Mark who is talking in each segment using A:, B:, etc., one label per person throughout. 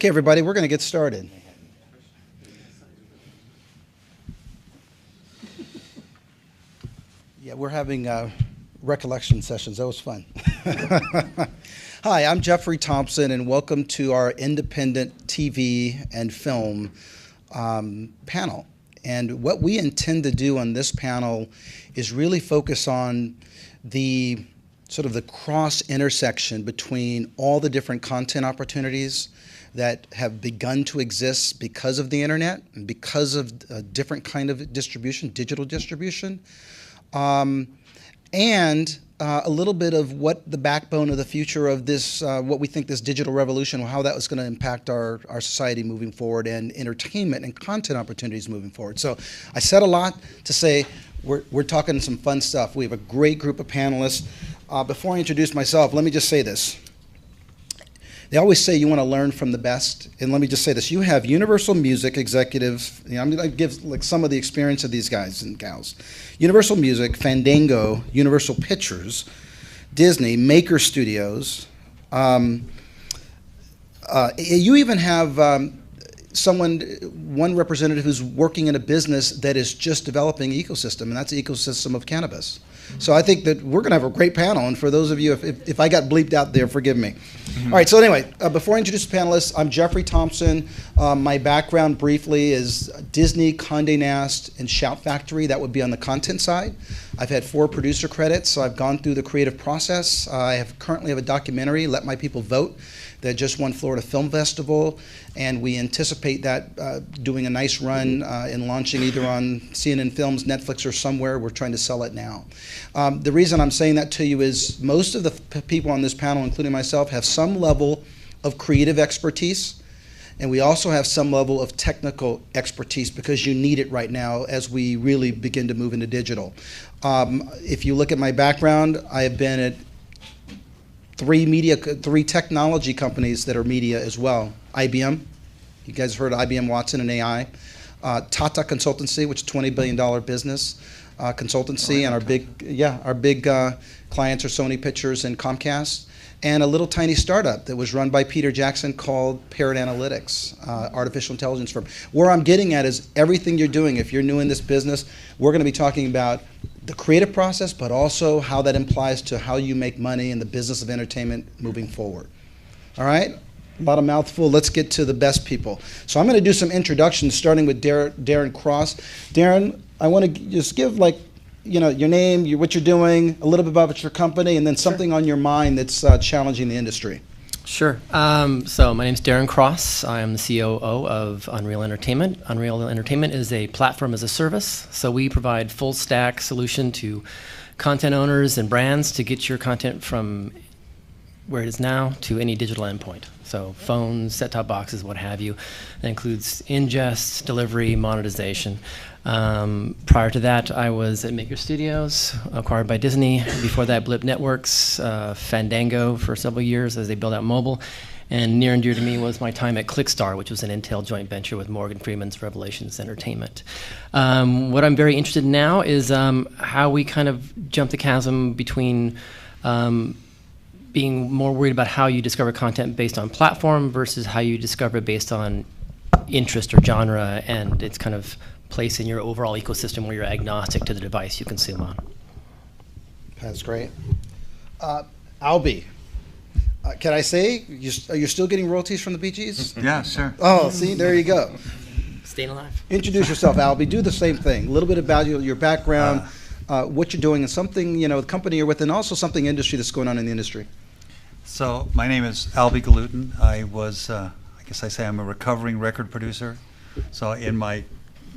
A: Okay, everybody, we're going to get started. Yeah, we're having recollection sessions. That was fun. Hi, I'm Jeffrey Thompson, and welcome to our independent TV and film panel. And what we intend to do on this panel is really focus on the sort of the cross intersection between all the different content opportunities that have begun to exist because of the internet and because of a different kind of distribution, digital distribution, and a little bit of what the backbone of the future of this, what we think this digital revolution, how that was going to impact our society moving forward, and entertainment and content opportunities moving forward. So I said a lot to say we're talking some fun stuff. We have a great group of panelists. Before I introduce myself, let me just say this. They always say you want to learn from the best, and let me just say this. You have Universal Music executives. I'm going to give like some of the experience of these guys and gals. Universal Music, Fandango, Universal Pictures, Disney, Maker Studios. You even have one representative who's working in a business that is just developing an ecosystem, and that's the ecosystem of cannabis. So I think that we're going to have a great panel, and for those of you, if I got bleeped out there, forgive me. All right, so anyway, before I introduce the panelists, I'm Jeffrey Thompson. My background briefly is Disney, Condé Nast, and Shout Factory. That would be on the content side. I've had 4 producer credits, so I've gone through the creative process. I currently have a documentary, Let My People Vote, that just won Florida Film Festival, and we anticipate that doing a nice run and launching either on CNN Films, Netflix, or somewhere. We're trying to sell it now. The reason I'm saying that to you is most of the people on this panel, including myself, have some level of creative expertise, and we also have some level of technical expertise because you need it right now as we really begin to move into digital. If you look at my background, I have been at 3 technology companies that are media as well. IBM, you guys heard of IBM Watson and AI. Tata Consultancy, which is a $20 billion business consultancy, and our big clients are Sony Pictures and Comcast. And a little tiny startup that was run by Peter Jackson called Parrot Analytics, artificial intelligence firm. Where I'm getting at is everything you're doing. If you're new in this business, we're going to be talking about the creative process, but also how that implies to how you make money in the business of entertainment moving forward. All right? A lot of mouthful. Let's get to the best people. So I'm going to do some introductions, starting with Darren Cross. Darren, I want to just give your name, what you're doing, a little bit about your company, and then something on your mind that's challenging the industry.
B: Sure. So my name's Darren Cross. I am the COO of Unreal Entertainment. Unreal Entertainment is a platform as a service. So we provide full stack solution to content owners and brands to get your content from where it is now to any digital endpoint. So phones, set-top boxes, what have you. That includes ingest, delivery, monetization. Prior to that, I was at Maker Studios, acquired by Disney. Before that, Blip Networks, Fandango for several years as they built out mobile. And near and dear to me was my time at Clickstar, which was an Intel joint venture with Morgan Freeman's Revelations Entertainment. What I'm very interested in now is how we kind of jump the chasm between being more worried about how you discover content based on platform versus how you discover it based on interest or genre and its kind of place in your overall ecosystem where you're agnostic to the device you consume on.
A: That's great. Albie, can I say, you're still getting royalties from the Bee Gees?
C: Yeah, sure.
A: Oh, see, there you go.
B: Staying alive.
A: Introduce yourself, Albie. Do the same thing. A little bit about your background, what you're doing, and something, the company you're with, and also something industry that's going on in the industry.
C: So my name is Albie Galutin. I was, I guess I say I'm a recovering record producer. So in my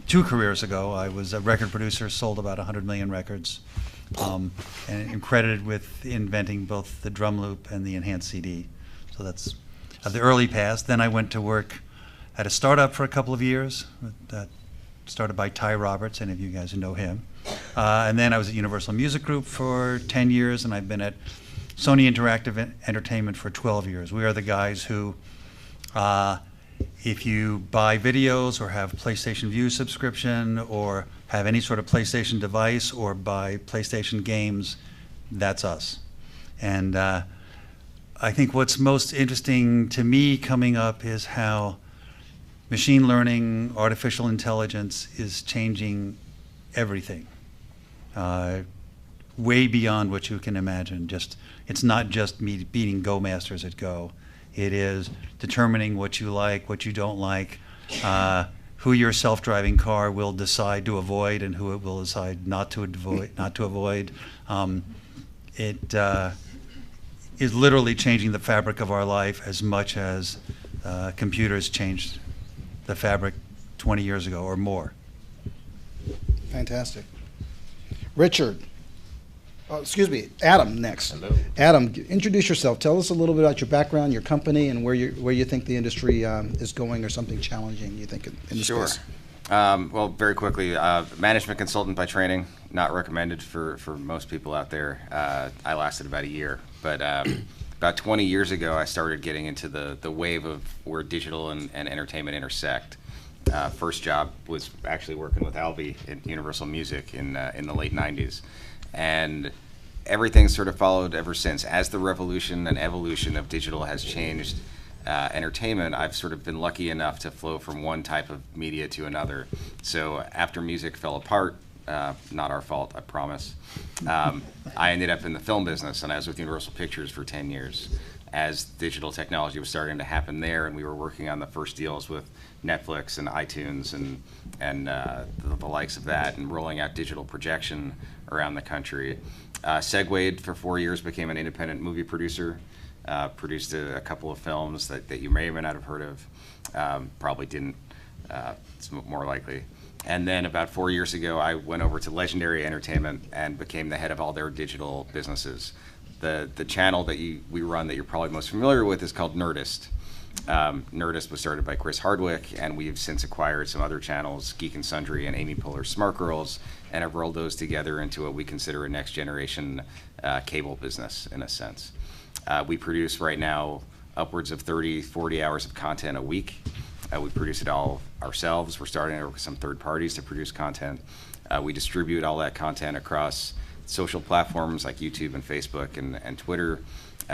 C: 2 careers ago, I was a record producer, sold about 100 million records, and credited with inventing both the drum loop and the enhanced CD. So that's of the early past. Then I went to work at a startup for a couple of years, that started by Ty Roberts, any of you guys who know him. And then I was at Universal Music Group for 10 years, and I've been at Sony Interactive Entertainment for 12 years. We are the guys who, if you buy videos or have PlayStation Vue subscription or have any sort of PlayStation device or buy PlayStation games, that's us. And I think what's most interesting to me coming up is how machine learning, artificial intelligence is changing everything, way beyond what you can imagine. It's not just beating Go masters at Go. It is determining what you like, what you don't like, who your self-driving car will decide to avoid and who it will decide not to avoid. It is literally changing the fabric of our life as much as computers changed the fabric 20 years ago or more.
A: Fantastic. Richard. Oh, excuse me, Adam next.
D: Hello.
A: Adam, introduce yourself. Tell us a little bit about your background, your company, and where you think the industry is going, or something challenging you think in the
D: Sure.
A: space.
D: Well, very quickly, management consultant by training, not recommended for most people out there. I lasted about a year, but about 20 years ago, I started getting into the wave of where digital and entertainment intersect. First job was actually working with Albie at Universal Music in the late 90s. And everything sort of followed ever since. As the revolution and evolution of digital has changed entertainment, I've sort of been lucky enough to flow from one type of media to another. So after music fell apart, not our fault, I promise, I ended up in the film business, and I was with Universal Pictures for 10 years. As digital technology was starting to happen there, and we were working on the first deals with Netflix and iTunes and the likes of that, and rolling out digital projection around the country. Segued for 4 years, became an independent movie producer, produced a couple of films that you may or may not have heard of, probably didn't, it's more likely. And then about 4 years ago, I went over to Legendary Entertainment and became the head of all their digital businesses. The channel that we run that you're probably most familiar with is called Nerdist. Nerdist was started by Chris Hardwick, and we've since acquired some other channels, Geek and Sundry and Amy Poehler's Smart Girls, and have rolled those together into what we consider a next generation cable business, in a sense. We produce right now upwards of 30, 40 hours of content a week. We produce it all ourselves. We're starting to work with some third parties to produce content. We distribute all that content across social platforms like YouTube and Facebook and Twitter.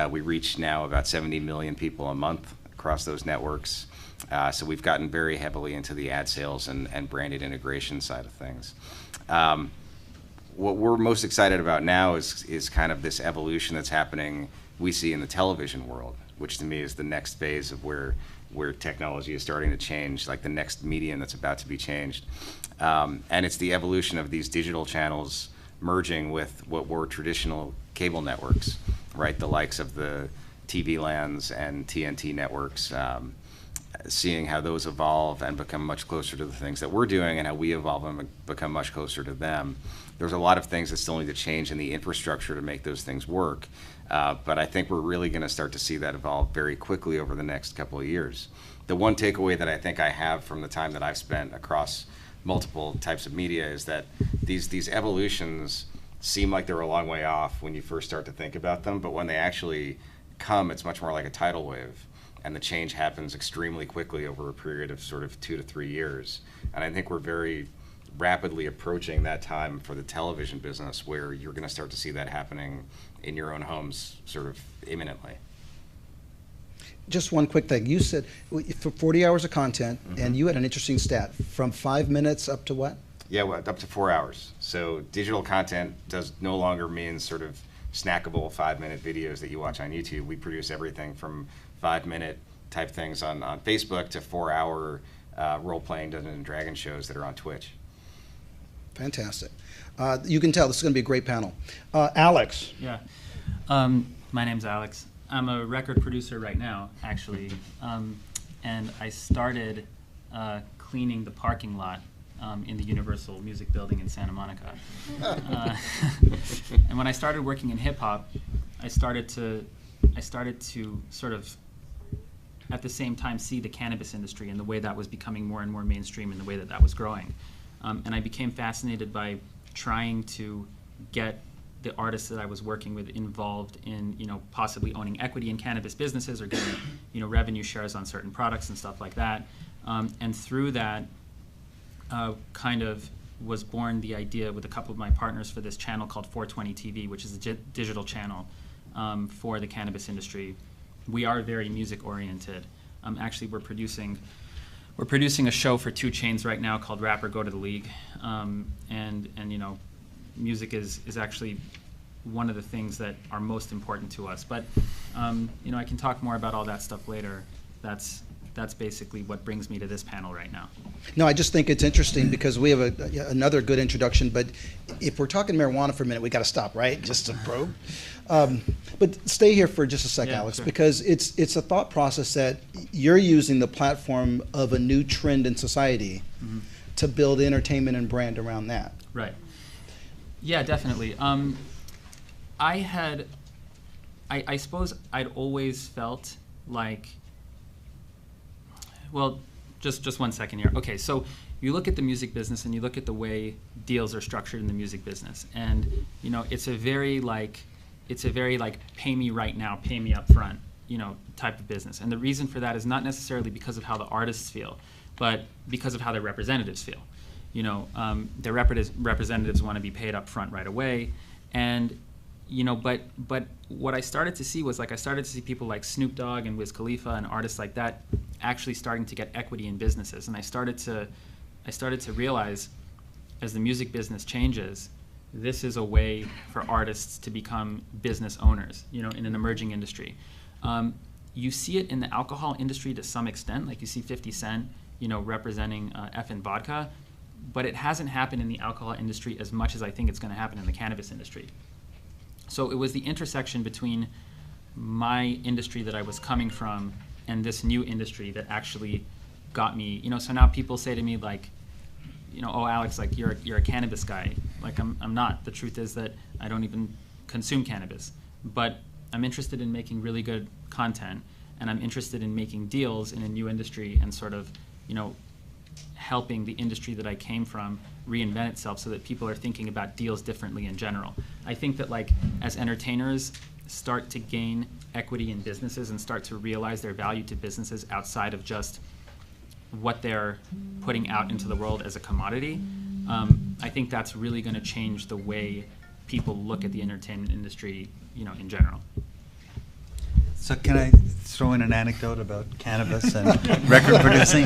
D: We reach now about 70 million people a month across those networks. So we've gotten very heavily into the ad sales and branded integration side of things. What we're most excited about now is kind of this evolution that's happening we see in the television world, which to me is the next phase of where technology is starting to change, like the next medium that's about to be changed. And it's the evolution of these digital channels merging with what were traditional cable networks, right? The likes of the TV lands and TNT networks, seeing how those evolve and become much closer to the things that we're doing, and how we evolve and become much closer to them. There's a lot of things that still need to change in the infrastructure to make those things work. But I think we're really going to start to see that evolve very quickly over the next couple of years. The one takeaway that I think I have from the time that I've spent across multiple types of media is that these evolutions seem like they're a long way off when you first start to think about them, but when they actually come, it's much more like a tidal wave, and the change happens extremely quickly over a period of sort of 2 to 3 years. And I think we're very rapidly approaching that time for the television business, where you're going to start to see that happening in your own homes sort of imminently.
A: Just one quick thing. You said for 40 hours of content, and you had an interesting stat, from 5 minutes up to what?
D: Yeah, well, up to 4 hours. So digital content does no longer mean sort of snackable 5-minute videos that you watch on YouTube. We produce everything from 5-minute type things on Facebook to 4-hour role-playing Dungeons and Dragons shows that are on Twitch.
A: Fantastic. You can tell this is going to be a great panel. Alex.
E: Yeah. My name's Alex. I'm a record producer right now, actually. And I started cleaning the parking lot in the Universal Music Building in Santa Monica. And when I started working in hip hop, I started to sort of at the same time see the cannabis industry and the way that was becoming more and more mainstream and the way that was growing. And I became fascinated by trying to get the artists that I was working with involved in, possibly owning equity in cannabis businesses or getting, revenue shares on certain products and stuff like that. And through that, kind of was born the idea with a couple of my partners for this channel called 420 TV, which is a digital channel for the cannabis industry. we are very music oriented. Actually, we're producing a show for 2 Chainz right now called Rapper Go to the League, and you know, music is actually one of the things that are most important to us. But you know, I can talk more about all that stuff later. That's basically what brings me to this panel right now.
A: No, I just think it's interesting because we have another good introduction, but if we're talking marijuana for a minute, we got to stop, right? Just to probe. But stay here for just a sec,
E: Yeah,
A: Alex,
E: sure.
A: because it's a thought process that you're using the platform of a new trend in society to build entertainment and brand around that.
E: Right. Yeah, definitely. I suppose I'd always felt like, well, just 1 second here. Okay, so you look at the music business and you look at the way deals are structured in the music business, and you know, it's a very like pay me right now, pay me up front, you know, type of business. And the reason for that is not necessarily because of how the artists feel, but because of how their representatives feel. You know, their representatives want to be paid up front right away, and you know, but what I started to see was, like, I started to see people like Snoop Dogg and Wiz Khalifa and artists like that actually starting to get equity in businesses. And I started to realize, as the music business changes, this is a way for artists to become business owners, you know, in an emerging industry. You see it in the alcohol industry to some extent, like you see 50 Cent, you know, representing effing vodka, but it hasn't happened in the alcohol industry as much as I think it's going to happen in the cannabis industry. So it was the intersection between my industry that I was coming from and this new industry that actually got me, you know, so now people say to me, like, you know, oh, Alex, like, you're a cannabis guy. Like, I'm not. The truth is that I don't even consume cannabis. But I'm interested in making really good content, and I'm interested in making deals in a new industry and sort of, you know, helping the industry that I came from reinvent itself so that people are thinking about deals differently in general. I think that, like, as entertainers start to gain equity in businesses and start to realize their value to businesses outside of just what they're putting out into the world as a commodity, I think that's really going to change the way people look at the entertainment industry, you know, in general.
C: So can I throw in an anecdote about cannabis and record producing?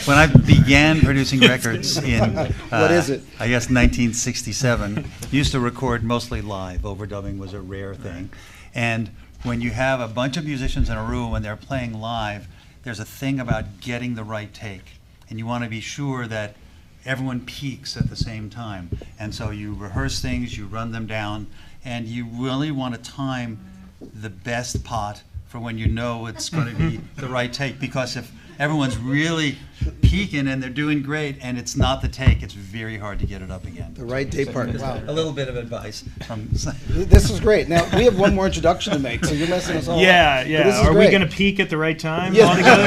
C: When I began producing records in,
A: What is it?
C: I guess 1967, used to record mostly live. Overdubbing was a rare thing. And when you have a bunch of musicians in a room and they're playing live, there's a thing about getting the right take. And you want to be sure that everyone peaks at the same time. And so you rehearse things, you run them down, and you really want to time the best pot for when you know it's going to be the right take. Because if everyone's really peaking and they're doing great and it's not the take, it's very hard to get it up again.
A: The right day part. Wow.
C: A little bit of advice from
A: This is great. Now, we have one more introduction to make, so you're messing us all up.
F: Yeah,
A: But
F: yeah.
A: this is
F: Are we
A: great.
F: going to peak at the right time
A: Yeah.
F: altogether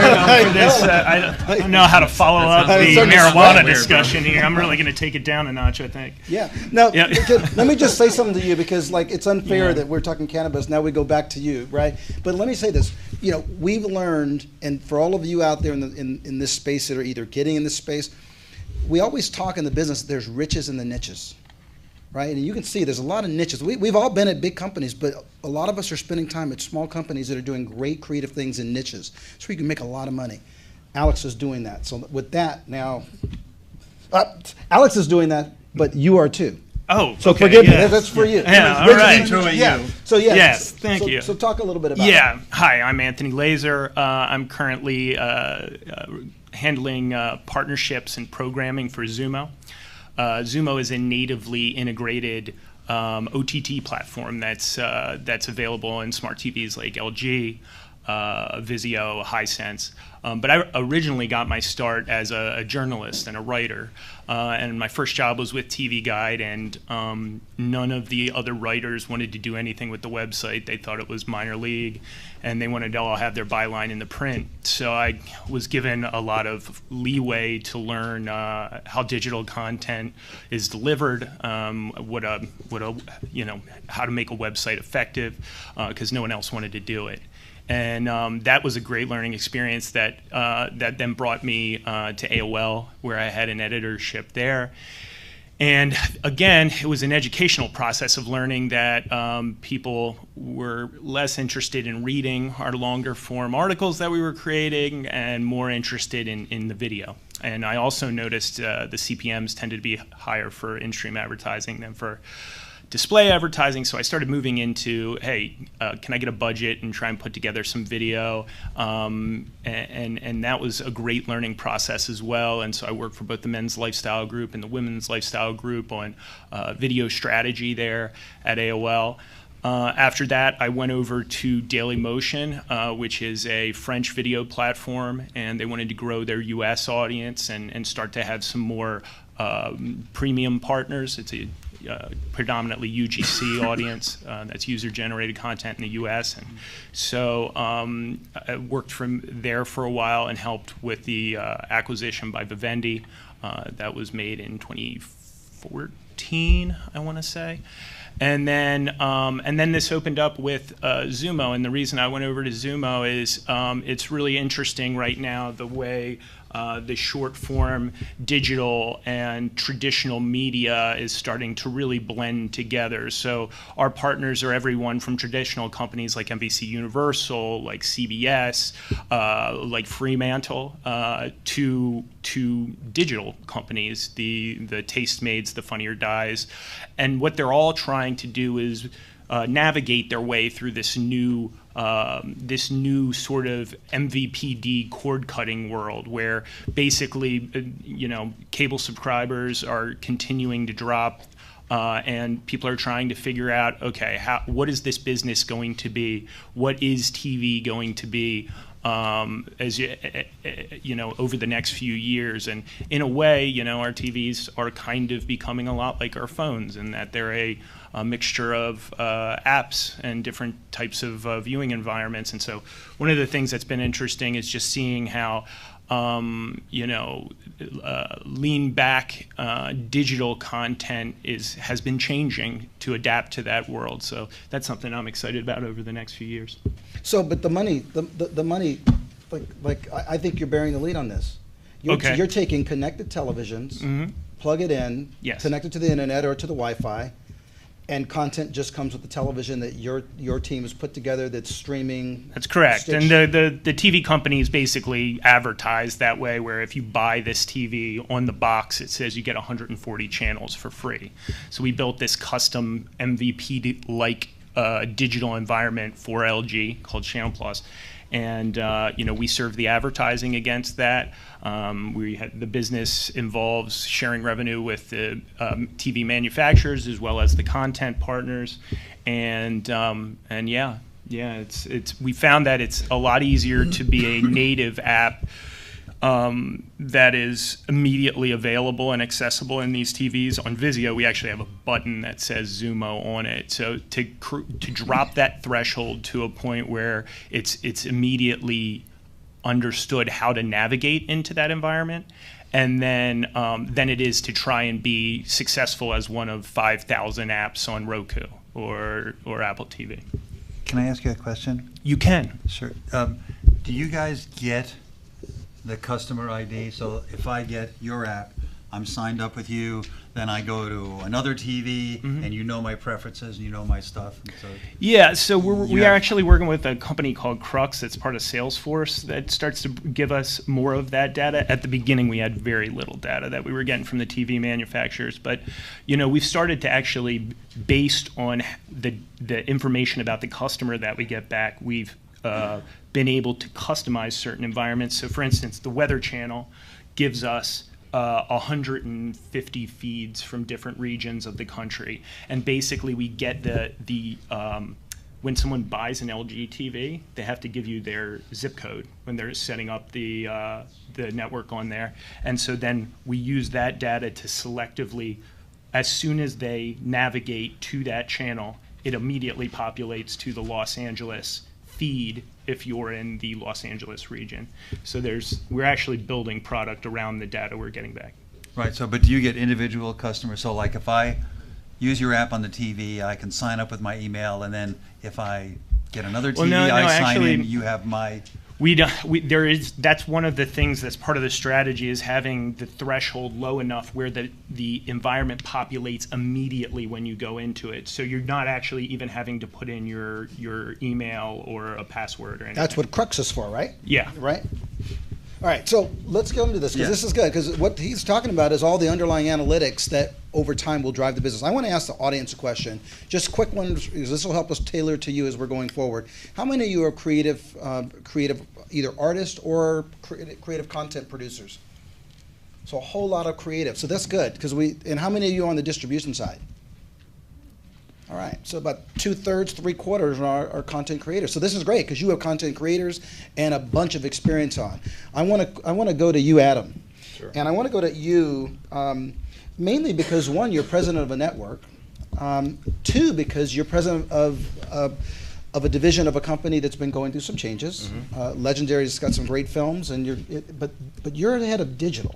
F: for this? I don't know how to follow up
E: That
F: the
A: sounds
F: marijuana
A: weird,
F: discussion here. I'm really going to take it down a notch, I think.
A: Yeah. Now,
F: Yeah.
A: let me just say something to you, because, like, it's unfair
F: Yeah.
A: that we're talking cannabis. Now we go back to you, right? But let me say this. You know, we've learned, and for all of you out there in this space that are either getting in this space, we always talk in the business, there's riches in the niches, right? And you can see there's a lot of niches. We've all been at big companies, but a lot of us are spending time at small companies that are doing great creative things in niches, so you can make a lot of money. Alex is doing that. So with that, now, Alex is doing that, but you are too.
F: Oh,
A: So
F: okay,
A: forgive me,
F: yeah.
A: that's for you.
F: Yeah, all
A: Riches
F: right.
A: in-
C: Introing
A: yeah.
C: you.
A: So yeah.
F: Yes, thank you.
A: So talk a little bit about
F: Yeah. Hi, I'm Anthony Laser. I'm currently handling partnerships and programming for Zumo. Zumo is a natively integrated OTT platform that's available in smart TVs like LG, Vizio, Hisense. But I originally got my start as a journalist and a writer. And my first job was with TV Guide, and none of the other writers wanted to do anything with the website. They thought it was minor league, and they wanted to all have their byline in the print. So I was given a lot of leeway to learn how digital content is delivered, how to make a website effective, because no one else wanted to do it. And that was a great learning experience that then brought me to AOL, where I had an editorship there. And again, it was an educational process of learning that people were less interested in reading our longer form articles that we were creating and more interested in the video. And I also noticed the CPMs tended to be higher for in-stream advertising than for display advertising, so I started moving into, hey, can I get a budget and try and put together some video, and that was a great learning process as well. And so I worked for both the men's lifestyle group and the women's lifestyle group on video strategy there at AOL. After that, I went over to Dailymotion, which is a French video platform, and they wanted to grow their US audience and start to have some more premium partners. It's a predominantly UGC audience, that's user-generated content in the US. And so I worked from there for a while and helped with the acquisition by Vivendi. That was made in 2014, I want to say. And then this opened up with Zumo, and the reason I went over to Zumo is it's really interesting right now the way the short form digital and traditional media is starting to really blend together. So our partners are everyone from traditional companies like NBC Universal, like CBS, like Fremantle, to digital companies, the Tastemades, the Funny or Dies. And what they're all trying to do is navigate their way through this new sort of MVPD cord-cutting world, where basically, cable subscribers are continuing to drop, and people are trying to figure out, okay, what is this business going to be? What is TV going to be? Over the next few years. And in a way, our TVs are kind of becoming a lot like our phones in that they're a mixture of apps and different types of viewing environments. And so one of the things that's been interesting is just seeing how lean back digital content has been changing to adapt to that world. So that's something I'm excited about over the next few years.
A: So, but the money, I think you're bearing the lead on this. You're taking connected televisions, plug it in,
F: Yes.
A: connect it to the internet or to the Wi-Fi, and content just comes with the television that your team has put together that's streaming.
F: That's correct.
A: stitched.
F: And the TV companies basically advertise that way, where if you buy this TV on the box, it says you get 140 channels for free. So we built this custom MVP-like digital environment for LG called Channel Plus. And we serve the advertising against that. The business involves sharing revenue with the TV manufacturers as well as the content partners, and we found that it's a lot easier to be a native app that is immediately available and accessible in these TVs. On Vizio, we actually have a button that says Zumo on it. So to drop that threshold to a point where it's immediately understood how to navigate into that environment, and then it is to try and be successful as one of 5,000 apps on Roku or Apple TV.
C: Can I ask you a question?
F: You can.
C: Sure. Do you guys get the customer ID? So if I get your app, I'm signed up with you, then I go to another TV, and you know my preferences, and you know my stuff. And so
F: we are actually working with a company called Crux that's part of Salesforce that starts to give us more of that data. At the beginning, we had very little data that we were getting from the TV manufacturers, but we've started to actually, based on the information about the customer that we get back, we've been able to customize certain environments. So for instance, the Weather Channel gives us 150 feeds from different regions of the country. And basically we get when someone buys an LG TV, they have to give you their zip code when they're setting up the network on there. And so then we use that data to selectively, as soon as they navigate to that channel, it immediately populates to the Los Angeles feed if you're in the Los Angeles region. So we're actually building product around the data we're getting back.
C: Right. So, but do you get individual customers? So, like, if I use your app on the TV, I can sign up with my email, and then if I get another TV, I sign in. You have my.
F: That's one of the things that's part of the strategy, is having the threshold low enough where the environment populates immediately when you go into it. So you're not actually even having to put in your email or a password or anything.
A: That's what Crux is for, right?
F: Yeah.
A: Right? All right, so let's go into this, because this is good, because what he's talking about is all the underlying analytics that over time will drive the business. I want to ask the audience a question, just quick one, because this will help us tailor to you as we're going forward. How many of you are creative either artists or creative content producers? So a whole lot of creative, so that's good, and how many of you are on the distribution side? All right, so about 2/3, 3/4 are content creators. So this is great, because you have content creators and a bunch of experience on. I want to go to you, Adam.
G: Sure.
A: And I want to go to you mainly because, one, you're president of a network. Two, because you're president of a division of a company that's been going through some changes. Legendary's got some great films, but you're the head of digital.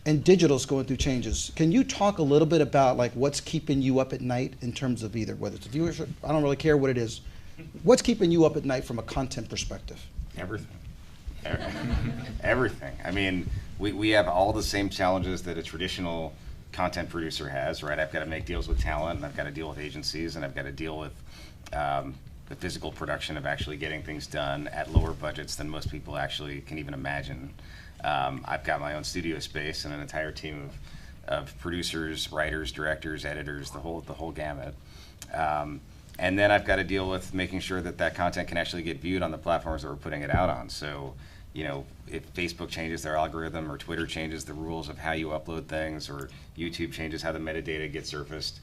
A: And digital's going through changes. Can you talk a little bit about like what's keeping you up at night in terms of either whether it's viewership, I don't really care what it is. What's keeping you up at night from a content perspective?
D: Everything. Everything. I mean, we have all the same challenges that a traditional content producer has, right? I've got to make deals with talent, and I've got to deal with agencies, and I've got to deal with the physical production of actually getting things done at lower budgets than most people actually can even imagine. I've got my own studio space and an entire team of producers, writers, directors, editors, the whole gamut. And then I've got to deal with making sure that content can actually get viewed on the platforms that we're putting it out on. So, you know, if Facebook changes their algorithm, or Twitter changes the rules of how you upload things, or YouTube changes how the metadata gets surfaced,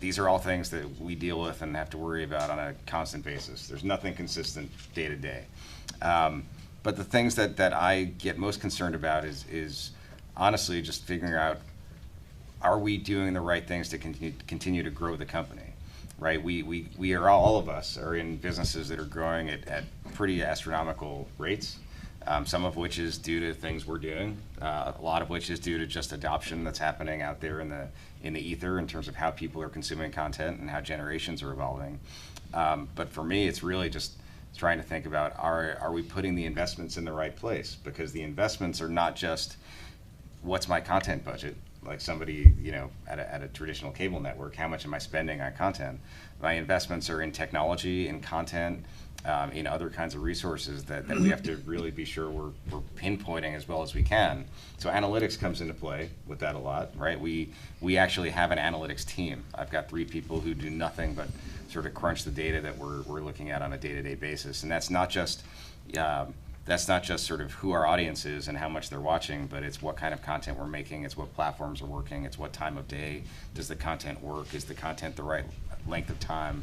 D: these are all things that we deal with and have to worry about on a constant basis. There's nothing consistent day to day. But the things that I get most concerned about is honestly just figuring out, are we doing the right things to continue to grow the company, right? We are, all of us are in businesses that are growing at pretty astronomical rates, some of which is due to things we're doing, a lot of which is due to just adoption that's happening out there in the ether in terms of how people are consuming content and how generations are evolving. But for me, it's really just trying to think about, are we putting the investments in the right place? Because the investments are not just, what's my content budget? Like somebody, you know, at a traditional cable network, how much am I spending on content? My investments are in technology, in content, in other kinds of resources that we have to really be sure we're pinpointing as well as we can. So analytics comes into play with that a lot, right? We actually have an analytics team. I've got 3 people who do nothing but sort of crunch the data that we're looking at on a day-to-day basis, and that's not just sort of who our audience is and how much they're watching, but it's what kind of content we're making, it's what platforms are working, it's what time of day does the content work, is the content the right length of time.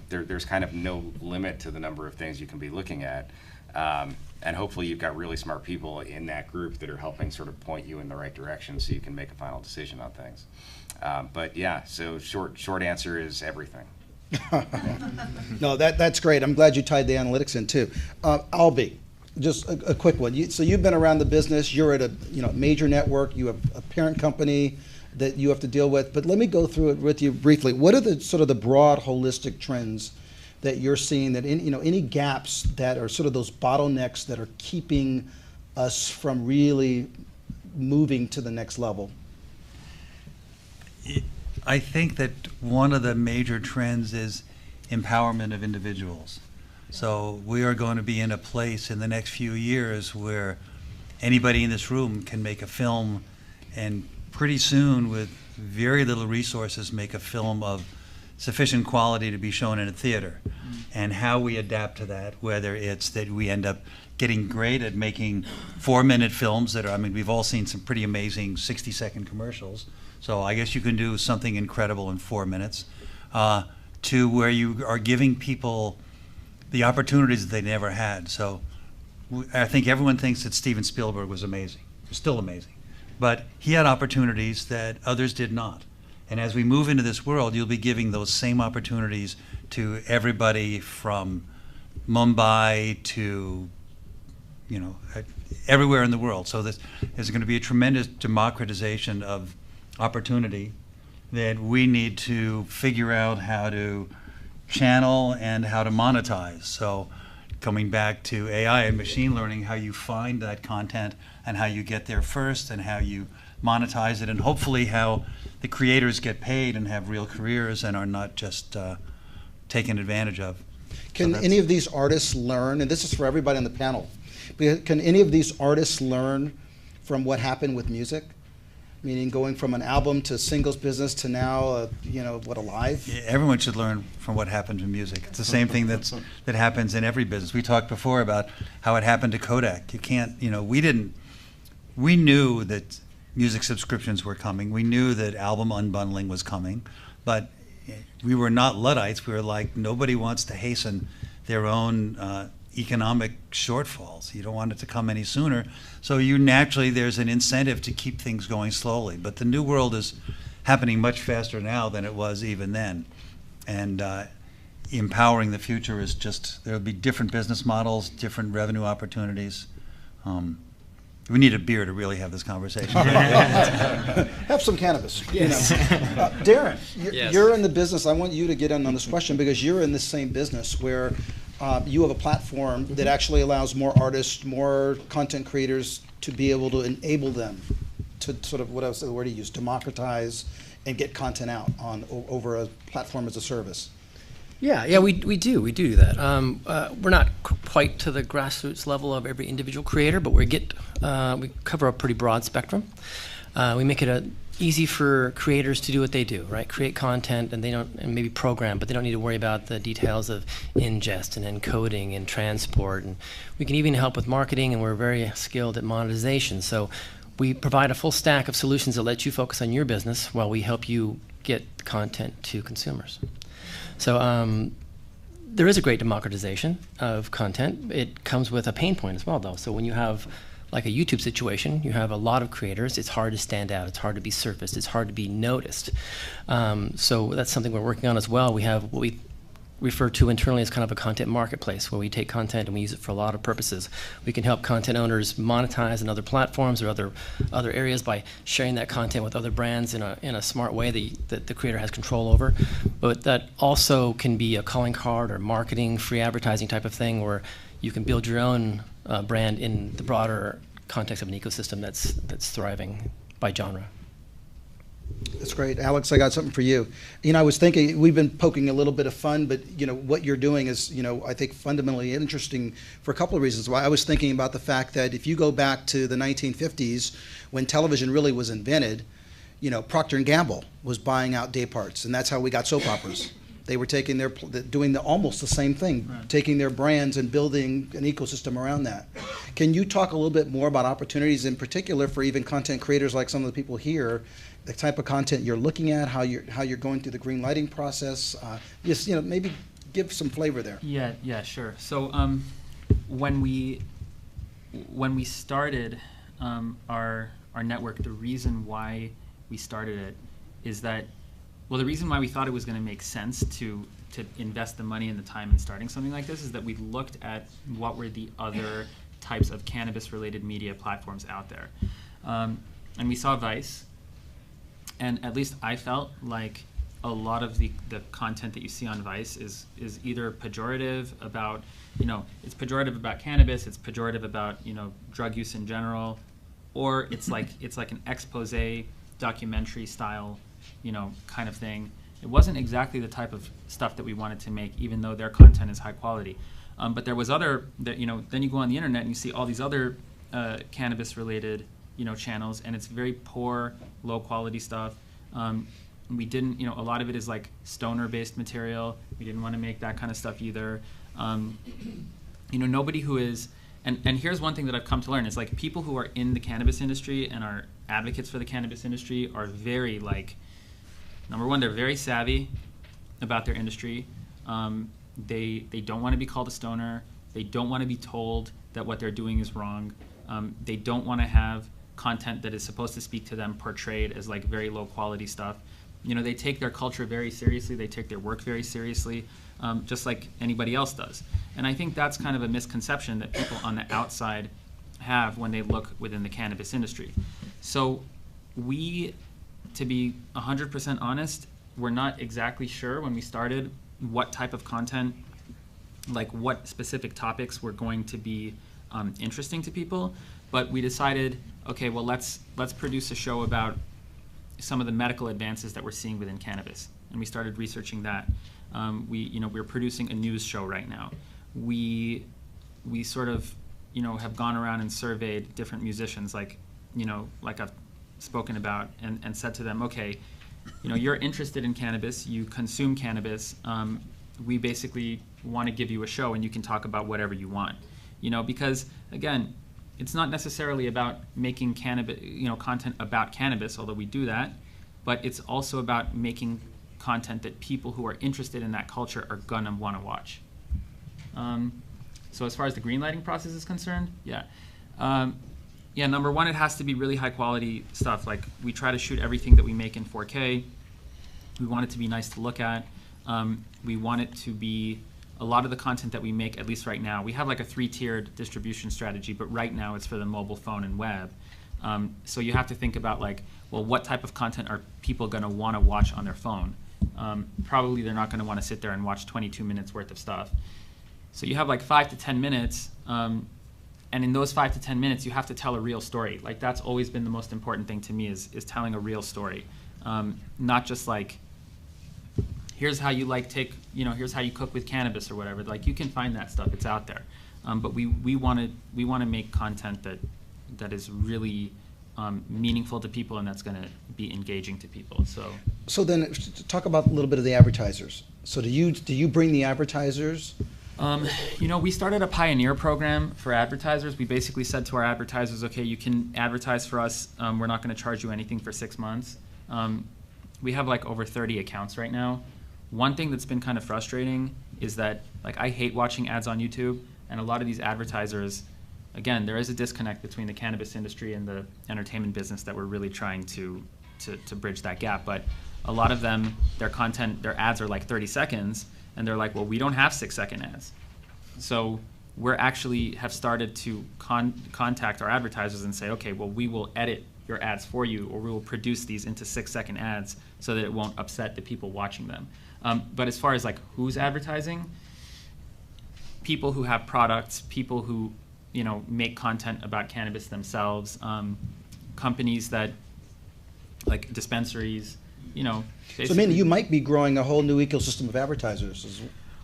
D: There's kind of no limit to the number of things you can be looking at, and hopefully you've got really smart people in that group that are helping sort of point you in the right direction so you can make a final decision on things. But yeah, so short answer is everything.
A: No, that's great. I'm glad you tied the analytics in too. Albie, just a quick one. So you've been around the business. You're at a major network. You have a parent company that you have to deal with. But let me go through it with you briefly. What are the sort of the broad holistic trends that you're seeing? That any gaps that are sort of those bottlenecks that are keeping us from really moving to the next level?
C: I think that one of the major trends is empowerment of individuals. So we are going to be in a place in the next few years where anybody in this room can make a film, and pretty soon, with very little resources, make a film of sufficient quality to be shown in a theater. And how we adapt to that, whether it's that we end up getting great at making 4-minute films that are, I mean, we've all seen some pretty amazing 60-second commercials. So I guess you can do something incredible in 4 minutes, to where you are giving people the opportunities that they never had. So I think everyone thinks that Steven Spielberg was amazing, still amazing, but he had opportunities that others did not. And as we move into this world, you'll be giving those same opportunities to everybody from Mumbai to, everywhere in the world. So there's going to be a tremendous democratization of opportunity that we need to figure out how to channel and how to monetize. So coming back to AI and machine learning, how you find that content and how you get there first and how you monetize it, and hopefully how the creators get paid and have real careers and are not just taken advantage of.
A: Can any of these artists learn, and this is for everybody on the panel, can any of these artists learn from what happened with music? Meaning going from an album to singles business to now, alive?
C: Yeah, everyone should learn from what happened in music. It's the same thing that happens in every business. We talked before about how it happened to Kodak. You can't, we knew that music subscriptions were coming. We knew that album unbundling was coming, but we were not Luddites. We were like, nobody wants to hasten their own economic shortfalls. You don't want it to come any sooner. So there's an incentive to keep things going slowly. But the new world is happening much faster now than it was even then. And empowering the future is there'll be different business models, different revenue opportunities. We need a beer to really have this conversation.
A: Have some cannabis.
B: Yes.
A: Darren,
B: Yes.
A: you're in the business. I want you to get in on this question because you're in the same business where you have a platform that actually allows more artists, more content creators to be able to enable them to sort of, what else the word you use, democratize and get content out over a platform as a service.
B: Yeah, we do that. We're not quite to the grassroots level of every individual creator, but we cover a pretty broad spectrum. We make it easy for creators to do what they do, right? Create content and maybe program, but they don't need to worry about the details of ingest and encoding and transport. And we can even help with marketing, and we're very skilled at monetization. So we provide a full stack of solutions that let you focus on your business while we help you get content to consumers. So there is a great democratization of content. It comes with a pain point as well, though. So when you have like a YouTube situation, you have a lot of creators. It's hard to stand out. It's hard to be surfaced. It's hard to be noticed. So that's something we're working on as well. We have what we refer to internally as kind of a content marketplace, where we take content and we use it for a lot of purposes. We can help content owners monetize in other platforms or other areas by sharing that content with other brands in a smart way that the creator has control over. But that also can be a calling card or marketing, free advertising type of thing, where you can build your own brand in the broader context of an ecosystem that's thriving by genre.
A: That's great. Alex, I got something for you. I was thinking, we've been poking a little bit of fun, but what you're doing is, I think fundamentally interesting for a couple of reasons. Why I was thinking about the fact that if you go back to the 1950s when television really was invented, Procter & Gamble was buying out day parts, and that's how we got soap operas. They were doing almost the same thing, right. Taking their brands and building an ecosystem around that. Can you talk a little bit more about opportunities in particular for even content creators like some of the people here, the type of content you're looking at, how you're going through the green lighting process? Just maybe give some flavor there.
E: Yeah, sure. So when we started our network, the reason why we started it is that, well, the reason why we thought it was going to make sense to invest the money and the time in starting something like this is that we looked at what were the other types of cannabis-related media platforms out there. And we saw Vice, and at least I felt like a lot of the content that you see on Vice is either pejorative about, it's pejorative about cannabis, it's pejorative about, drug use in general, or it's like an expose documentary style, kind of thing. It wasn't exactly the type of stuff that we wanted to make, even though their content is high quality. But there was then you go on the internet and you see all these other cannabis-related, channels, and it's very poor, low-quality stuff. We didn't, a lot of it is like stoner-based material. We didn't want to make that kind of stuff either. Nobody who is, and here's one thing that I've come to learn, is like people who are in the cannabis industry and are advocates for the cannabis industry are very number one, they're very savvy about their industry. They don't want to be called a stoner. They don't want to be told that what they're doing is wrong. They don't want to have content that is supposed to speak to them portrayed as like very low quality stuff. They take their culture very seriously. They take their work very seriously, just like anybody else does. And I think that's kind of a misconception that people on the outside have when they look within the cannabis industry. So we, to be 100% honest, we're not exactly sure when we started what type of content like what specific topics were going to be interesting to people, but we decided, okay, well let's produce a show about some of the medical advances that we're seeing within cannabis, and we started researching that. We're producing a news show right now. We sort of have gone around and surveyed different musicians, like I've spoken about, and said to them, okay, you're interested in cannabis, you consume cannabis. We basically want to give you a show and you can talk about whatever you want, because again, it's not necessarily about making cannabis, content about cannabis, although we do that, but it's also about making content that people who are interested in that culture are gonna want to watch. So as far as the greenlighting process is concerned, number one, it has to be really high quality stuff. Like, we try to shoot everything that we make in 4K. We want it to be nice to look at. We want it to be, a lot of the content that we make, at least right now, we have like a 3-tiered distribution strategy, but right now it's for the mobile phone and web. So you have to think about, like, well, what type of content are people going to want to watch on their phone? Probably they're not going to want to sit there and watch 22 minutes worth of stuff. So you have like 5 to 10 minutes, and in those 5 to 10 minutes, you have to tell a real story. Like, that's always been the most important thing to me, is telling a real story. Not just like, here's how you here's how you cook with cannabis or whatever. Like, you can find that stuff, it's out there. But we want to make content that is really meaningful to people and that's going to be engaging to people.
A: So then, talk about a little bit of the advertisers. So do you bring the advertisers?
E: We started a pioneer program for advertisers. We basically said to our advertisers, okay, you can advertise for us. We're not going to charge you anything for 6 months. We have like over 30 accounts right now. One thing that's been kind of frustrating is that, like, I hate watching ads on YouTube, and a lot of these advertisers, again, there is a disconnect between the cannabis industry and the entertainment business that we're really trying to bridge that gap. But a lot of them, their ads are like 30 seconds, and they're like, well, we don't have 6-second ads. So we're actually have started to contact our advertisers and say, okay, well, we will edit your ads for you, or we will produce these into 6-second ads so that it won't upset the people watching them. But as far as like who's advertising, people who have products, people who make content about cannabis themselves, companies that, like dispensaries,
A: So, Manny, you might be growing a whole new ecosystem of advertisers.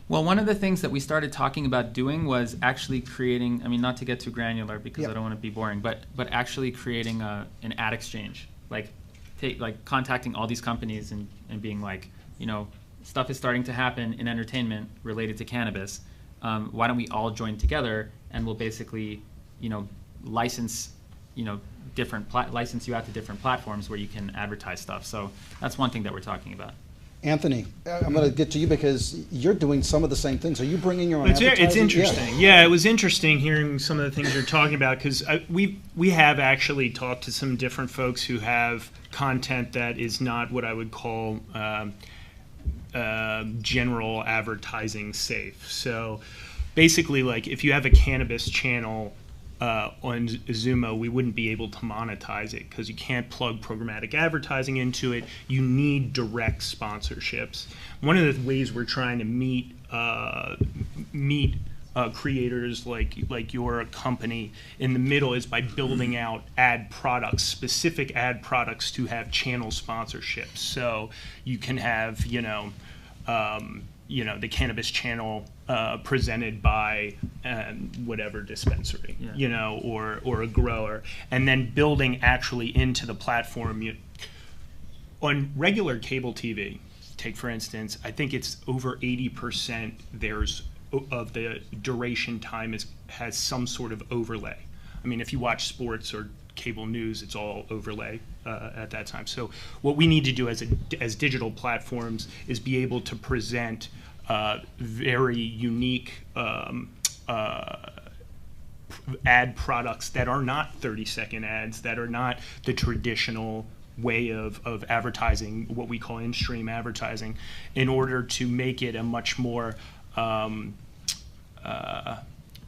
E: Well, one of the things that we started talking about doing was actually creating, not to get too granular because I don't want to be boring, but actually creating an ad exchange, like contacting all these companies and being like, stuff is starting to happen in entertainment related to cannabis. Why don't we all join together, and we'll basically, license you out to different platforms where you can advertise stuff. So that's one thing that we're talking about.
A: Anthony, I'm going to get to you because you're doing some of the same things. Are you bringing your own advertising?
F: It's interesting. Yeah, it was interesting hearing some of the things you're talking about, because we have actually talked to some different folks who have content that is not what I would call general advertising safe. So basically, like, if you have a cannabis channel on Zumo, we wouldn't be able to monetize it because you can't plug programmatic advertising into it. You need direct sponsorships. One of the ways we're trying to meet creators like your company in the middle is by building out specific ad products to have channel sponsorships. So you can have the cannabis channel presented by whatever dispensary, or a grower, and then building actually into the platform. On regular cable TV, take for instance, I think it's over 80% of the duration time has some sort of overlay. If you watch sports or cable news, it's all overlay at that time. So what we need to do as digital platforms is be able to present very unique ad products that are not 30-second ads, that are not the traditional way of advertising, what we call in-stream advertising, in order to make it a much more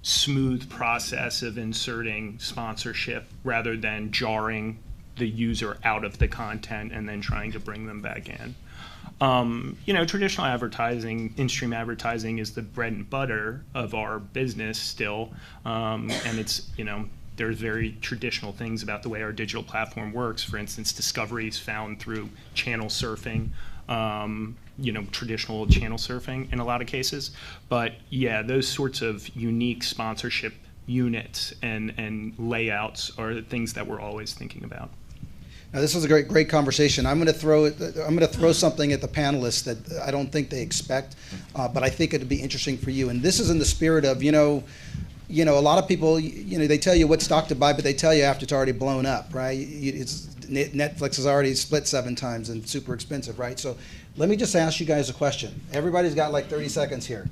F: smooth process of inserting sponsorship rather than jarring the user out of the content and then trying to bring them back in. Traditional advertising, in-stream advertising is the bread and butter of our business still. And it's, there's very traditional things about the way our digital platform works. For instance, discovery is found through channel surfing, traditional channel surfing in a lot of cases. But yeah, those sorts of unique sponsorship units and layouts are the things that we're always thinking about.
A: Now, this was a great conversation. I'm going to throw something at the panelists that I don't think they expect, but I think it'd be interesting for you. And this is in the spirit of, a lot of people, they tell you what stock to buy, but they tell you after it's already blown up, right? Netflix has already split 7 times and super expensive, right? So let me just ask you guys a question. Everybody's got like 30 seconds here.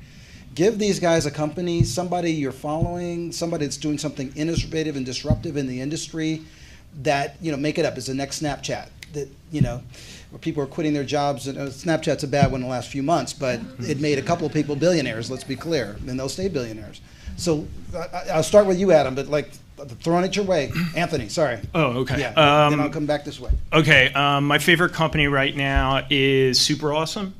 A: Give these guys a company, somebody you're following, somebody that's doing something innovative and disruptive in the industry that, make it up, is the next Snapchat that, where people are quitting their jobs. And Snapchat's a bad one in the last few months, but it made a couple of people billionaires, let's be clear, and they'll stay billionaires. So I'll start with you, Adam, but throwing it your way. Anthony, sorry.
F: Oh, okay.
A: Yeah, then I'll come back this way.
F: Okay, my favorite company right now is Super Awesome.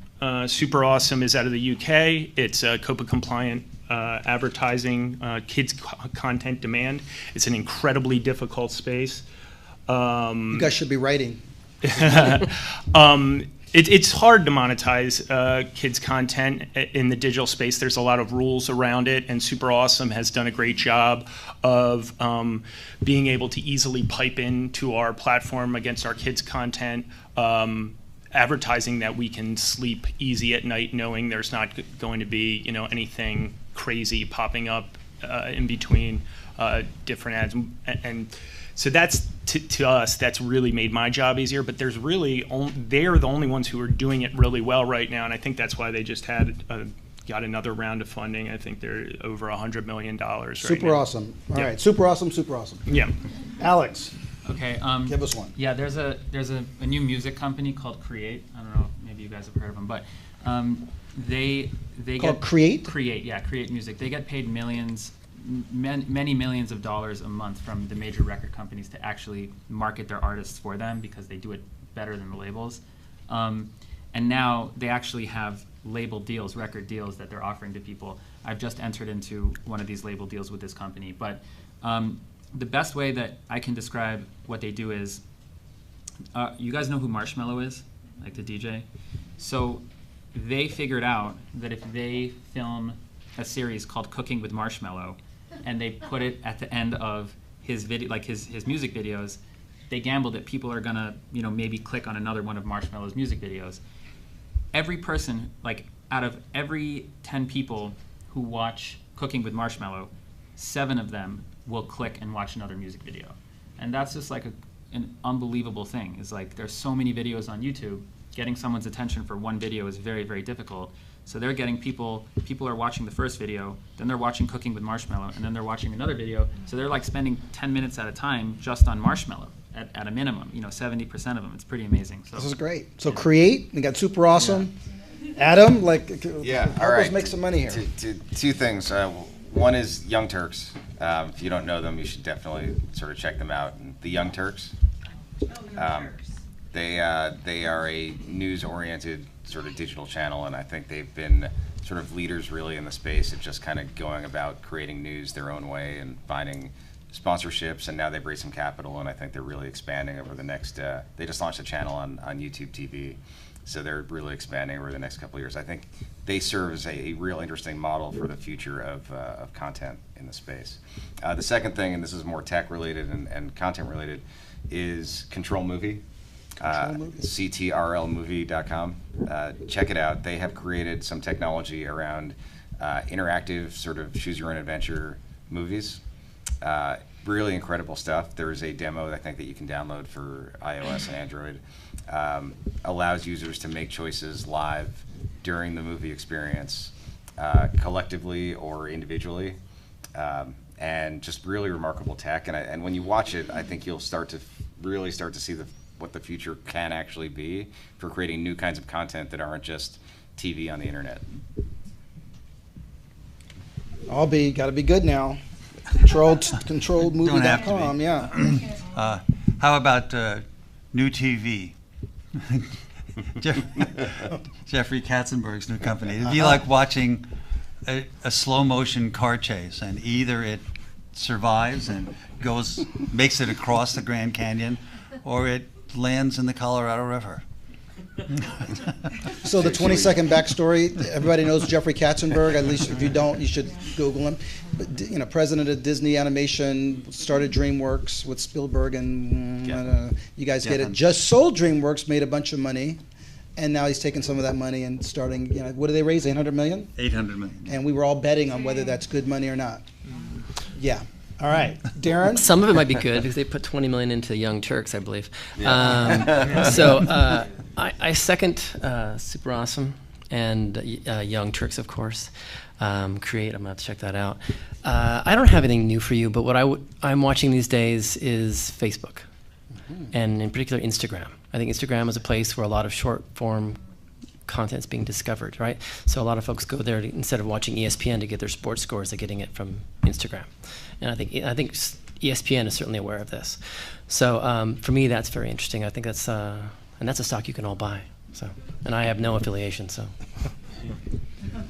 F: Super Awesome is out of the UK. It's COPPA compliant advertising, kids content demand. It's an incredibly difficult space.
A: You guys should be writing.
F: It's hard to monetize kids content in the digital space. There's a lot of rules around it, and Super Awesome has done a great job of being able to easily pipe into our platform against our kids content, advertising that we can sleep easy at night knowing there's not going to be anything crazy popping up in between different ads. And so that's, to us, that's really made my job easier. But they're the only ones who are doing it really well right now, and I think that's why they just got another round of funding. I think they're over $100 million right now.
A: Super awesome. All right, super awesome.
F: Yeah.
A: Alex.
E: Okay.
A: Give us one.
E: Yeah, there's a new music company called Create. I don't know, maybe you guys have heard of them, but they
A: Called
E: get
A: Create?
E: Create Music. They get paid many millions of dollars a month from the major record companies to actually market their artists for them because they do it better than the labels. And now they actually have label deals, record deals that they're offering to people. I've just entered into one of these label deals with this company, but the best way that I can describe what they do is, you guys know who Marshmello is, like the DJ? So they figured out that if they film a series called Cooking with Marshmello, and they put it at the end of his video, like his music videos, they gambled that people are gonna, maybe click on another one of Marshmello's music videos. Every person, like out of every 10 people who watch Cooking with Marshmello, 7 of them will click and watch another music video. And that's just like an unbelievable thing. It's like there's so many videos on YouTube. Getting someone's attention for one video is very, very difficult. So they're getting people are watching the first video, then they're watching Cooking with Marshmello, and then they're watching another video. So they're like spending 10 minutes at a time just on Marshmello at a minimum, 70% of them. It's pretty amazing. So
A: this is great. So Create, we got Super Awesome. Yeah. Adam, all right. Make some money here.
D: Two things. One is Young Turks. If you don't know them, you should definitely sort of check them out. The Young Turks. They are a news-oriented sort of digital channel, and I think they've been sort of leaders really in the space of just kind of going about creating news their own way and finding sponsorships, and now they've raised some capital, and I think they're really expanding over the next, they just launched a channel on YouTube TV, so they're really expanding over the next couple of years. I think they serve as a real interesting model for the future of content in the space. The second thing, and this is more tech related and content related, is Control Movie. CTRLmovie.com. Check it out. They have created some technology around interactive sort of choose your own adventure movies. Really incredible stuff. There is a demo I think that you can download for iOS and Android. Allows users to make choices live during the movie experience, collectively or individually. And just really remarkable tech. And when you watch it, I think you'll really start to see what the future can actually be for creating new kinds of content that aren't just TV on the internet.
A: Got to be good now. Controlledmovie.com, yeah.
C: How about new TV? Jeffrey Katzenberg's new company. It'd be like watching a slow motion car chase, and either it survives and makes it across the Grand Canyon, or it lands in the Colorado River.
A: So the 20-second backstory, everybody knows Jeffrey Katzenberg. At least if you don't, you should Google him. But, you know, president of Disney Animation, started DreamWorks with Spielberg, and you guys get it. Just sold DreamWorks, made a bunch of money, and now he's taking some of that money and starting, you know, what did they raise, 800 million?
C: 800 million. And
A: we were all betting on whether that's good money or not. Yeah. All right, Darren?
B: Some of it might be good because they put 20 million into Young Turks, I believe. I second Super Awesome and Young Turks, of course. Create, I'm going to have to check that out. I don't have anything new for you, but what I'm watching these days is Facebook, and in particular Instagram. I think Instagram is a place where a lot of short-form content is being discovered, right? So a lot of folks go there instead of watching ESPN to get their sports scores, they're getting it from Instagram. And I think ESPN is certainly aware of this. So for me, that's very interesting. I think that's and that's a stock you can all buy. So, and I have no affiliation. So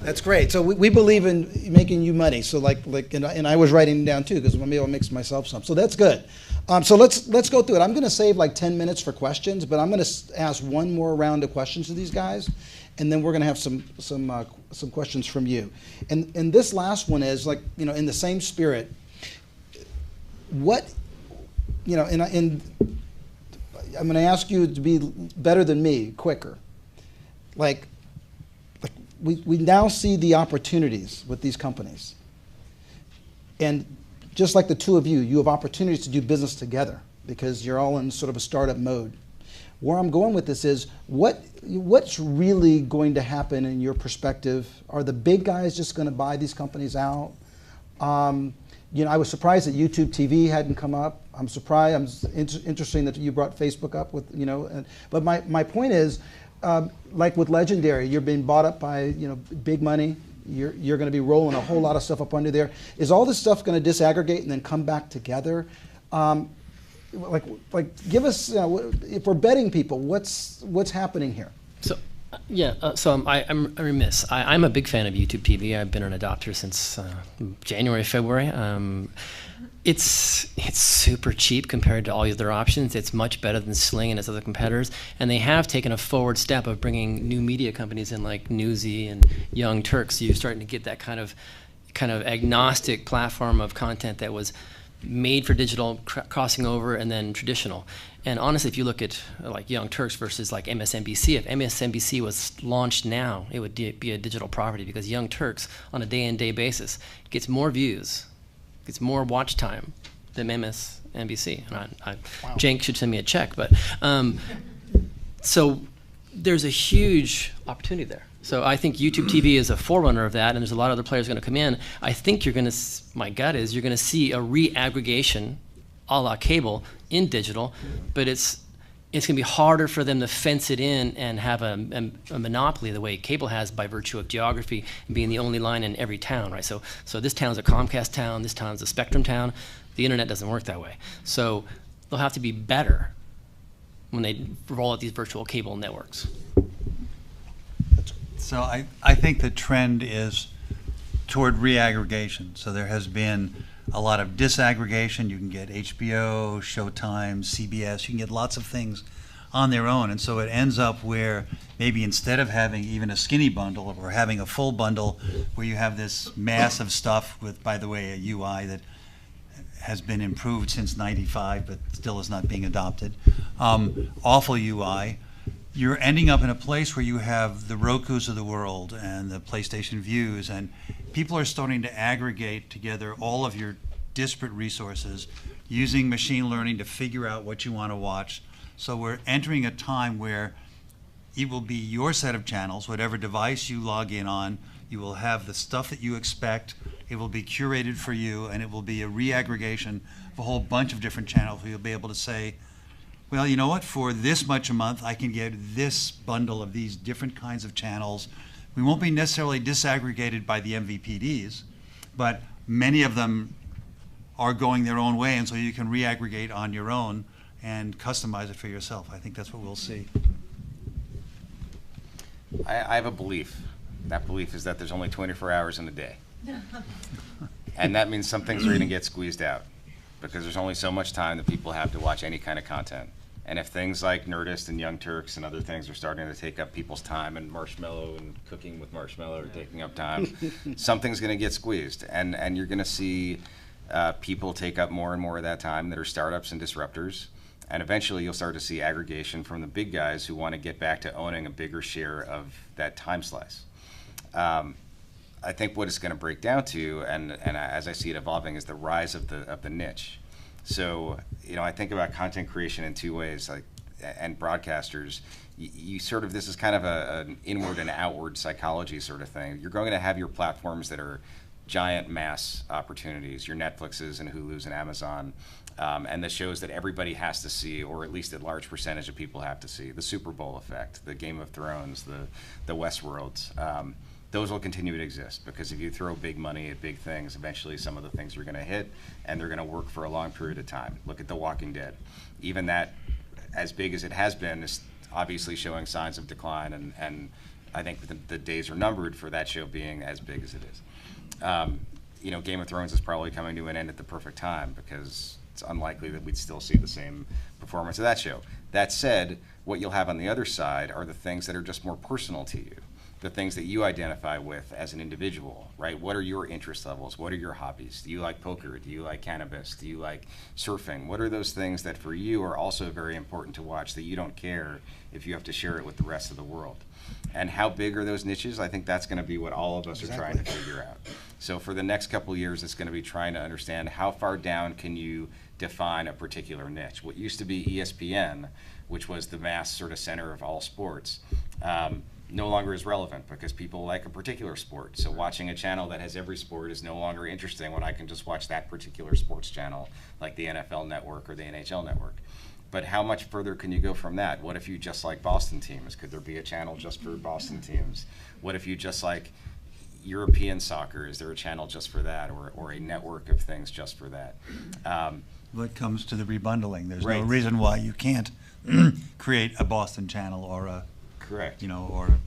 A: that's great. So we believe in making you money. So and I was writing down too because I'm able to mix myself some. So that's good. So let's go through it. I'm going to save like 10 minutes for questions, but I'm going to ask one more round of questions to these guys, and then we're going to have some questions from you. And this last one is like, you know, in the same spirit. What, you know, and I'm going to ask you to be better than me, quicker. Like we now see the opportunities with these companies. And just like the two of you, you have opportunities to do business together because you're all in sort of a startup mode. Where I'm going with this is, what's really going to happen in your perspective? Are the big guys just going to buy these companies out? You know, I was surprised that YouTube TV hadn't come up. I'm surprised. Interesting that you brought Facebook up with, you know. But my point is, like with Legendary, you're being bought up by, you know, big money. You're going to be rolling a whole lot of stuff up under there. Is all this stuff going to disaggregate and then come back together? Like give us, you know, if we're betting people, what's happening here? So.
B: I'm remiss. I'm a big fan of YouTube TV. I've been an adopter since January, February. It's super cheap compared to all the other options. It's much better than Sling and its other competitors. And they have taken a forward step of bringing new media companies in like Newsy and Young Turks. So you're starting to get that kind of agnostic platform of content that was made for digital, crossing over, and then traditional. And honestly, if you look at like Young Turks versus like MSNBC, if MSNBC was launched now, it would be a digital property because Young Turks, on a day-in-day basis, gets more views, gets more watch time than MSNBC. And
A: Wow.
B: Cenk should send me a check, but so there's a huge opportunity there. So I think YouTube TV is a forerunner of that, and there's a lot of other players going to come in. I think my gut is you're going to see a re-aggregation a la cable in digital, but it's going to be harder for them to fence it in and have a monopoly the way cable has by virtue of geography and being the only line in every town, right? So this town's a Comcast town, this town's a Spectrum town. The internet doesn't work that way. So they'll have to be better when they roll out these virtual cable networks.
C: So I think the trend is toward reaggregation. So there has been a lot of disaggregation. You can get HBO, Showtime, CBS. You can get lots of things on their own. And so it ends up where maybe instead of having even a skinny bundle or having a full bundle where you have this mass of stuff with, by the way, a UI that has been improved since '95 but still is not being adopted. Awful UI. You're ending up in a place where you have the Rokus of the world and the PlayStation Views, and people are starting to aggregate together all of your disparate resources using machine learning to figure out what you want to watch. So we're entering a time where it will be your set of channels, whatever device you log in on, you will have the stuff that you expect, it will be curated for you, and it will be a reaggregation of a whole bunch of different channels where you'll be able to say, well, you know what, for this much a month, I can get this bundle of these different kinds of channels. We won't be necessarily disaggregated by the MVPDs, but many of them are going their own way, and so you can reaggregate on your own and customize it for yourself. I think that's what we'll see.
D: I have a belief. That belief is that there's only 24 hours in a day. And that means some things are going to get squeezed out because there's only so much time that people have to watch any kind of content. And if things like Nerdist and Young Turks and other things are starting to take up people's time, and Marshmallow and Cooking with Marshmallow are taking up time, something's going to get squeezed. And you're going to see people take up more and more of that time that are startups and disruptors. And eventually you'll start to see aggregation from the big guys who want to get back to owning a bigger share of that time slice. I think what it's going to break down to, and as I see it evolving, is the rise of the niche. So, I think about content creation in two ways, and broadcasters. You sort of, this is kind of an inward and outward psychology sort of thing. You're going to have your platforms that are giant mass opportunities, your Netflixes and Hulus and Amazon, and the shows that everybody has to see, or at least a large percentage of people have to see. The Super Bowl effect, the Game of Thrones, the Westworlds. Those will continue to exist because if you throw big money at big things, eventually some of the things are going to hit and they're going to work for a long period of time. Look at The Walking Dead. Even that, as big as it has been, is obviously showing signs of decline, and I think the days are numbered for that show being as big as it is. Game of Thrones is probably coming to an end at the perfect time because it's unlikely that we'd still see the same performance of that show. That said, what you'll have on the other side are the things that are just more personal to you. The things that you identify with as an individual, right? What are your interest levels? What are your hobbies? Do you like poker? Do you like cannabis? Do you like surfing? What are those things that for you are also very important to watch that you don't care if you have to share it with the rest of the world? And how big are those niches? I think that's going to be what all of us are trying to figure out. So for the next couple of years, it's going to be trying to understand how far down can you define a particular niche. What used to be ESPN, which was the mass sort of center of all sports, no longer is relevant because people like a particular sport. So watching a channel that has every sport is no longer interesting when I can just watch that particular sports channel, like the NFL Network or the NHL Network. But how much further can you go from that? What if you just like Boston teams? Could there be a channel just for Boston teams? What if you just like European soccer? Is there a channel just for that, or a network of things just for that?
C: When it comes to the rebundling, there's
D: Right.
C: no reason why you can't create a Boston channel or a,
D: Correct.
C: or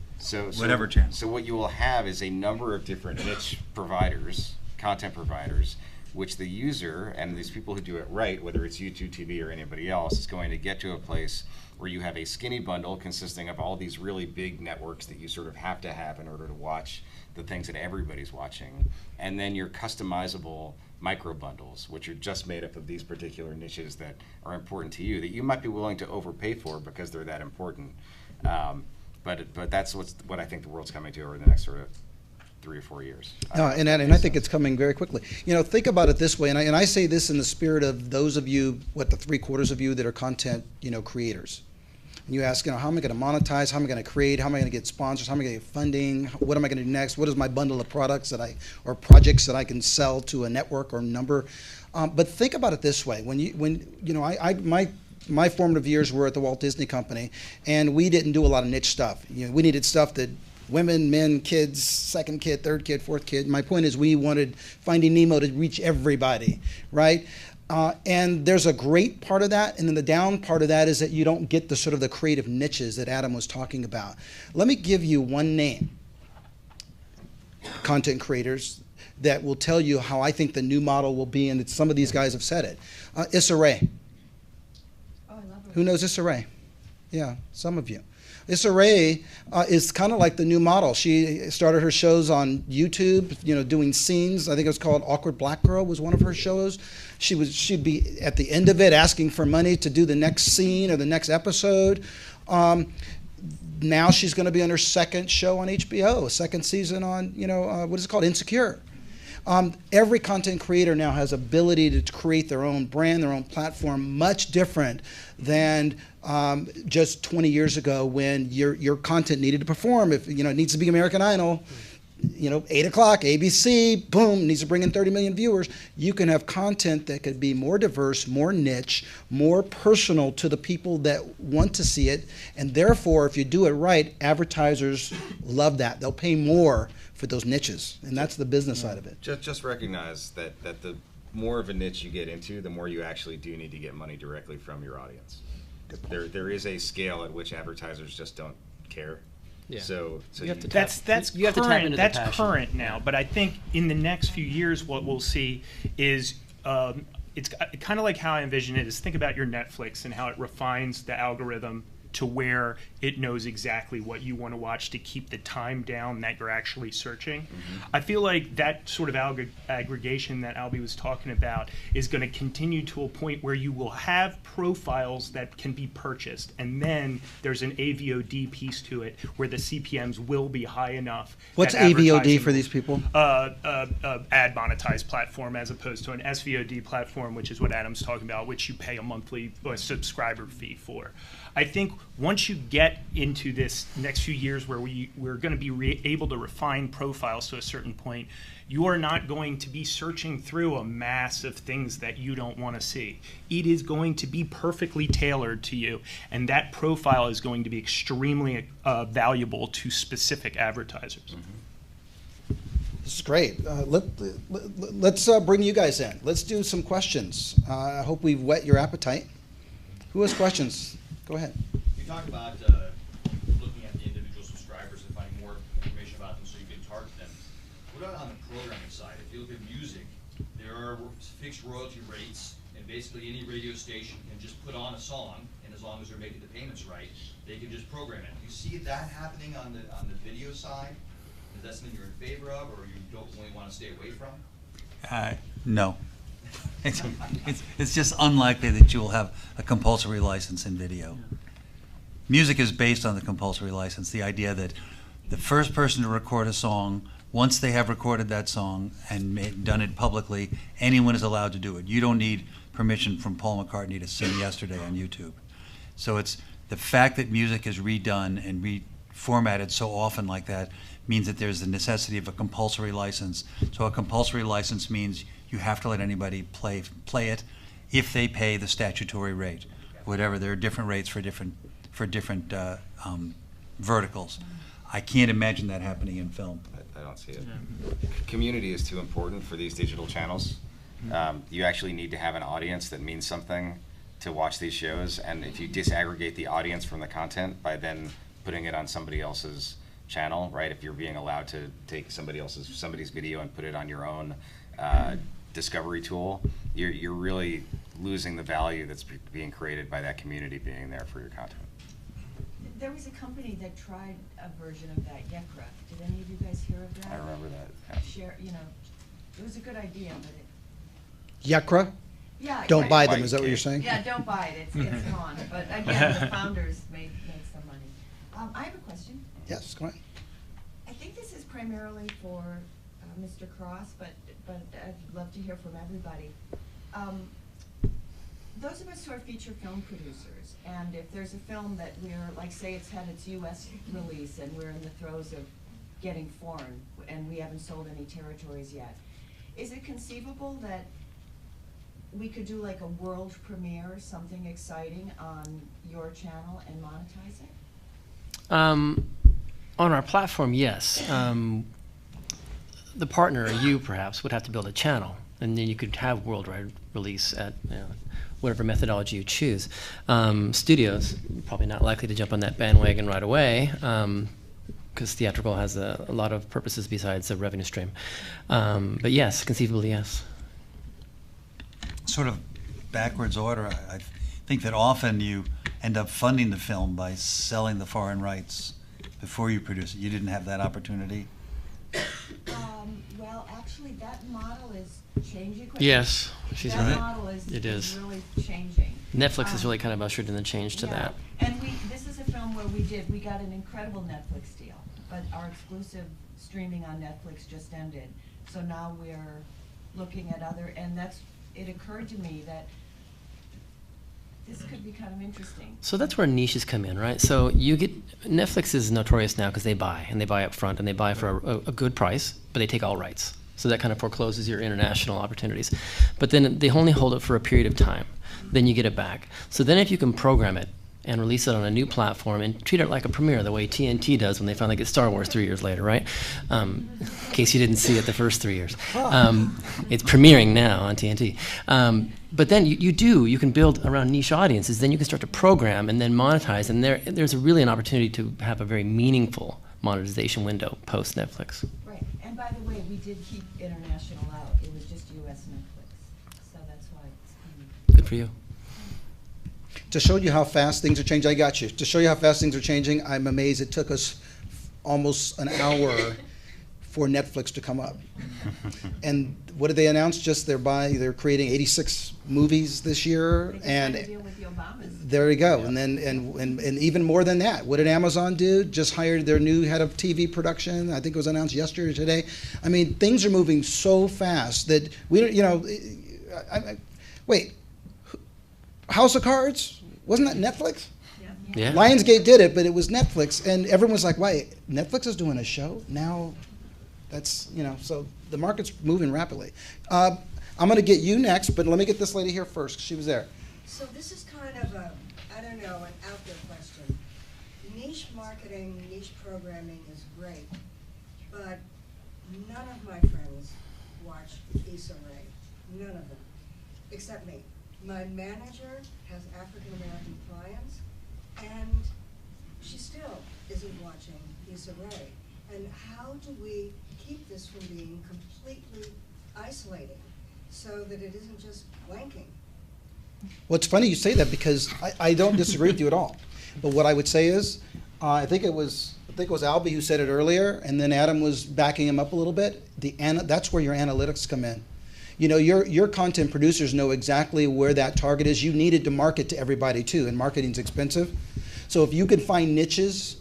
C: whatever channel.
D: So what you will have is a number of different niche providers, content providers, which the user and these people who do it right, whether it's YouTube TV or anybody else, is going to get to a place where you have a skinny bundle consisting of all these really big networks that you sort of have to have in order to watch the things that everybody's watching, and then your customizable micro bundles, which are just made up of these particular niches that are important to you, that you might be willing to overpay for because they're that important. But that's what I think the world's coming to over the next sort of 3 or 4 years.
A: And I think it's coming very quickly. Think about it this way, and I say this in the spirit of those of you, the 3/4 of you that are content, creators. And you ask, how am I going to monetize? How am I going to create? How am I going to get sponsors? How am I going to get funding? What am I going to do next? What is my bundle of products or projects that I can sell to a network or number? But think about it this way: my formative years were at the Walt Disney Company, and we didn't do a lot of niche stuff. We needed stuff that women, men, kids, second kid, third kid, fourth kid. My point is we wanted Finding Nemo to reach everybody, right? And there's a great part of that, and then the down part of that is that you don't get the sort of the creative niches that Adam was talking about. Let me give you one name, content creators, that will tell you how I think the new model will be, and some of these guys have said it. Issa Rae. Who knows Issa Rae? Yeah, some of you. Issa Rae is kind of like the new model. She started her shows on YouTube, doing scenes. I think it was called Awkward Black Girl was one of her shows. She'd be at the end of it asking for money to do the next scene or the next episode. Now she's going to be on her second show on HBO, second season on, what is it called, Insecure. Every content creator now has ability to create their own brand, their own platform, much different than just 20 years ago when your content needed to perform. If it needs to be American Idol, 8 o'clock, ABC, boom, needs to bring in 30 million viewers. You can have content that could be more diverse, more niche, more personal to the people that want to see it. And therefore, if you do it right, advertisers love that. They'll pay more for those niches. And that's the business side of it.
D: Just recognize that the more of a niche you get into, the more you actually do need to get money directly from your audience. There is a scale at which advertisers just don't care.
B: Yeah.
D: So
B: You have to
F: That's
B: You have to tap
F: current.
B: into the
F: That's
B: passion.
F: current now. But I think in the next few years, what we'll see is it's kind of like how I envision it is think about your Netflix and how it refines the algorithm to where it knows exactly what you want to watch to keep the time down that you're actually searching. I feel like that sort of aggregation that Albie was talking about is going to continue to a point where you will have profiles that can be purchased, and then there's an AVOD piece to it where the CPMs will be high enough.
A: What's
F: that
A: AVOD
F: advertising-
A: for these people?
F: ad monetized platform as opposed to an SVOD platform, which is what Adam's talking about, which you pay a monthly or a subscriber fee for. I think once you get into this next few years where we're going to be able to refine profiles to a certain point, you are not going to be searching through a mass of things that you don't want to see. It is going to be perfectly tailored to you, and that profile is going to be extremely valuable to specific advertisers.
A: This is great. Let's bring you guys in. Let's do some questions. I hope we've whet your appetite. Who has questions? Go ahead.
G: You talked about looking at the individual subscribers and finding more information about them so you can target them. What about on the programming side? If you look at music, there are fixed royalty rates, and basically any radio station can just put on a song, and as long as they're making the payments right, they can just program it. Do you see that happening on the video side? Is that something you're in favor of, or you don't really want to stay away from?
C: No. It's just unlikely that you will have a compulsory license in video. Music is based on the compulsory license, the idea that the first person to record a song, once they have recorded that song and done it publicly, anyone is allowed to do it. You don't need permission from Paul McCartney to sing Yesterday on YouTube. So it's the fact that music is redone and reformatted so often like that means that there's the necessity of a compulsory license. So a compulsory license means you have to let anybody play it if they pay the statutory rate. Whatever, there are different rates for different verticals. I can't imagine that happening in film.
D: I don't see it. Community is too important for these digital channels. You actually need to have an audience that means something to watch these shows, and if you disaggregate the audience from the content by then putting it on somebody else's channel, right? If you're being allowed to take somebody's video and put it on your own discovery tool, you're really losing the value that's being created by that community being there for your content.
H: There was a company that tried a version of that, Yekra. Did any of you guys hear of that?
D: I remember that. Yeah.
H: Share, it was a good idea, but it.
A: Yekra?
H: Yeah.
A: Don't
H: right.
A: buy them, is that what you're saying?
H: Yeah, don't buy it. It's gone. But again, the founders made some money. I have a question.
A: Yes, go ahead.
H: I think this is primarily for Mr. Cross, but I'd love to hear from everybody. Those of us who are feature film producers, and if there's a film that we're, like, say it's had its U.S. release and we're in the throes of getting foreign and we haven't sold any territories yet, is it conceivable that we could do like a world premiere, something exciting on your channel and monetize it?
B: On our platform, yes. The partner, you perhaps, would have to build a channel, and then you could have worldwide release at whatever methodology you choose. Studios, probably not likely to jump on that bandwagon right away, because theatrical has a lot of purposes besides a revenue stream. But yes, conceivably, yes.
C: Sort of backwards order, I think that often you end up funding the film by selling the foreign rights before you produce it. You didn't have that opportunity?
H: Well, actually, that model is changing.
B: Yes, she's
H: that
B: right.
H: model is really changing.
B: Netflix has really kind of ushered in the change to that.
H: And this is a film where we got an incredible Netflix deal, but our exclusive streaming on Netflix just ended. So now we're looking at other, and it occurred to me that this could be kind of interesting.
B: So that's where niches come in, right? So Netflix is notorious now because they buy, and they buy up front, and they buy for a good price, but they take all rights. So that kind of forecloses your international opportunities. But then they only hold it for a period of time. Then you get it back. So then if you can program it and release it on a new platform and treat it like a premiere, the way TNT does when they finally get Star Wars 3 years later, right? In case you didn't see it the first 3 years. It's premiering now on TNT. But then you can build around niche audiences, then you can start to program and then monetize, and there's really an opportunity to have a very meaningful monetization window post Netflix.
H: Right, and by the way, we did keep international out. It was just US Netflix, so that's why it's coming.
B: Good for you.
A: To show you how fast things are changing, I got you. To show you how fast things are changing, I'm amazed it took us almost an hour for Netflix to come up. And what did they announce? Just they're creating 86 movies this year, and
H: Deal with the Obamas.
A: there you go. And then and even more than that, what did Amazon do? Just hired their new head of TV production. I think it was announced yesterday or today. I mean, things are moving so fast that we don't. Wait, House of Cards, wasn't that Netflix?
B: Yeah.
A: Lionsgate did it, but it was Netflix, and everyone's like, "Wait, Netflix is doing a show now?" That's so the market's moving rapidly. I'm going to get you next, but let me get this lady here first, 'cause she was there.
I: So this is kind of a, I don't know, an out there question. Niche marketing, niche programming is great, but none of my friends watch Issa Rae. None of them, except me. My manager has African American clients, and she still isn't watching Issa Rae. And how do we keep this from being completely isolating so that it isn't just blanking?
A: Well, it's funny you say that, because I don't disagree with you at all. But what I would say is, I think it was Albie who said it earlier, and then Adam was backing him up a little bit. That's where your analytics come in. Your content producers know exactly where that target is. You needed to market to everybody too, and marketing's expensive. So if you can find niches,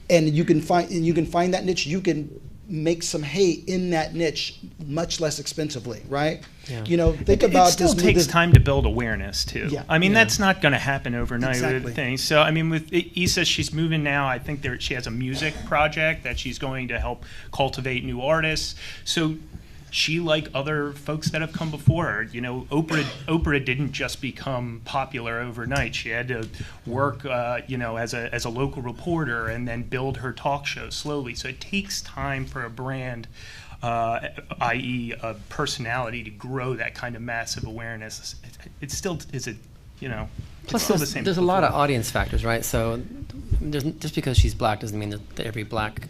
A: and you can find that niche, you can make some hay in that niche much less expensively, right?
B: Yeah.
A: Think about
F: it still
A: this.
F: takes time to build awareness too.
A: Yeah.
F: I mean, that's not going to happen overnight.
A: Exactly.
F: With things. So I mean, with Issa, she's moving now. I think she has a music project that she's going to help cultivate new artists. So she, like other folks that have come before her, Oprah didn't just become popular overnight. She had to work, as a local reporter and then build her talk show slowly. So it takes time for a brand, i.e., a personality, to grow that kind of massive awareness. It still is a,
B: Plus,
F: still the same.
B: there's a lot of audience factors, right? So, just because she's black doesn't mean that every black,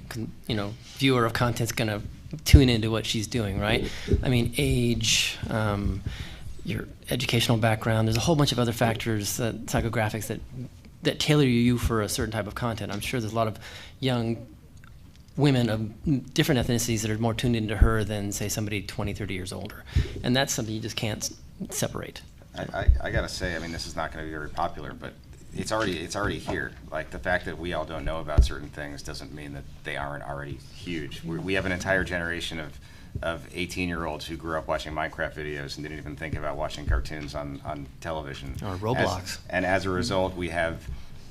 B: viewer of content's going to tune into what she's doing, right? I mean, age, your educational background. There's a whole bunch of other factors, psychographics that tailor you for a certain type of content. I'm sure there's a lot of young women of different ethnicities that are more tuned into her than, say, somebody 20, 30 years older, and that's something you just can't separate.
D: I gotta say, I mean, this is not going to be very popular, but it's already here. Like, the fact that we all don't know about certain things doesn't mean that they aren't already huge. We have an entire generation of 18-year-olds who grew up watching Minecraft videos and didn't even think about watching cartoons on television.
B: Or Roblox.
D: And as a result, we have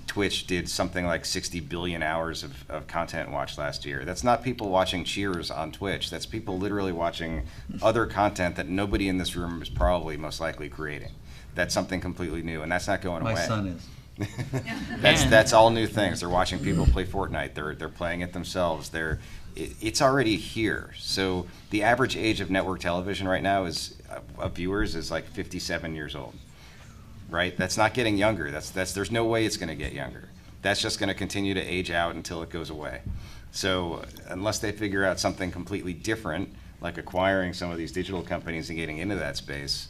D: Twitch did something like 60 billion hours of content watched last year. That's not people watching Cheers on Twitch. That's people literally watching other content that nobody in this room is probably most likely creating. That's something completely new, and that's not going away.
C: My son is.
D: That's all new things. They're watching people play Fortnite. They're playing it themselves. It's already here. So the average age of network television right now of viewers is like 57 years old. Right? That's not getting younger. There's no way it's going to get younger. That's just going to continue to age out until it goes away. So unless they figure out something completely different, like acquiring some of these digital companies and getting into that space,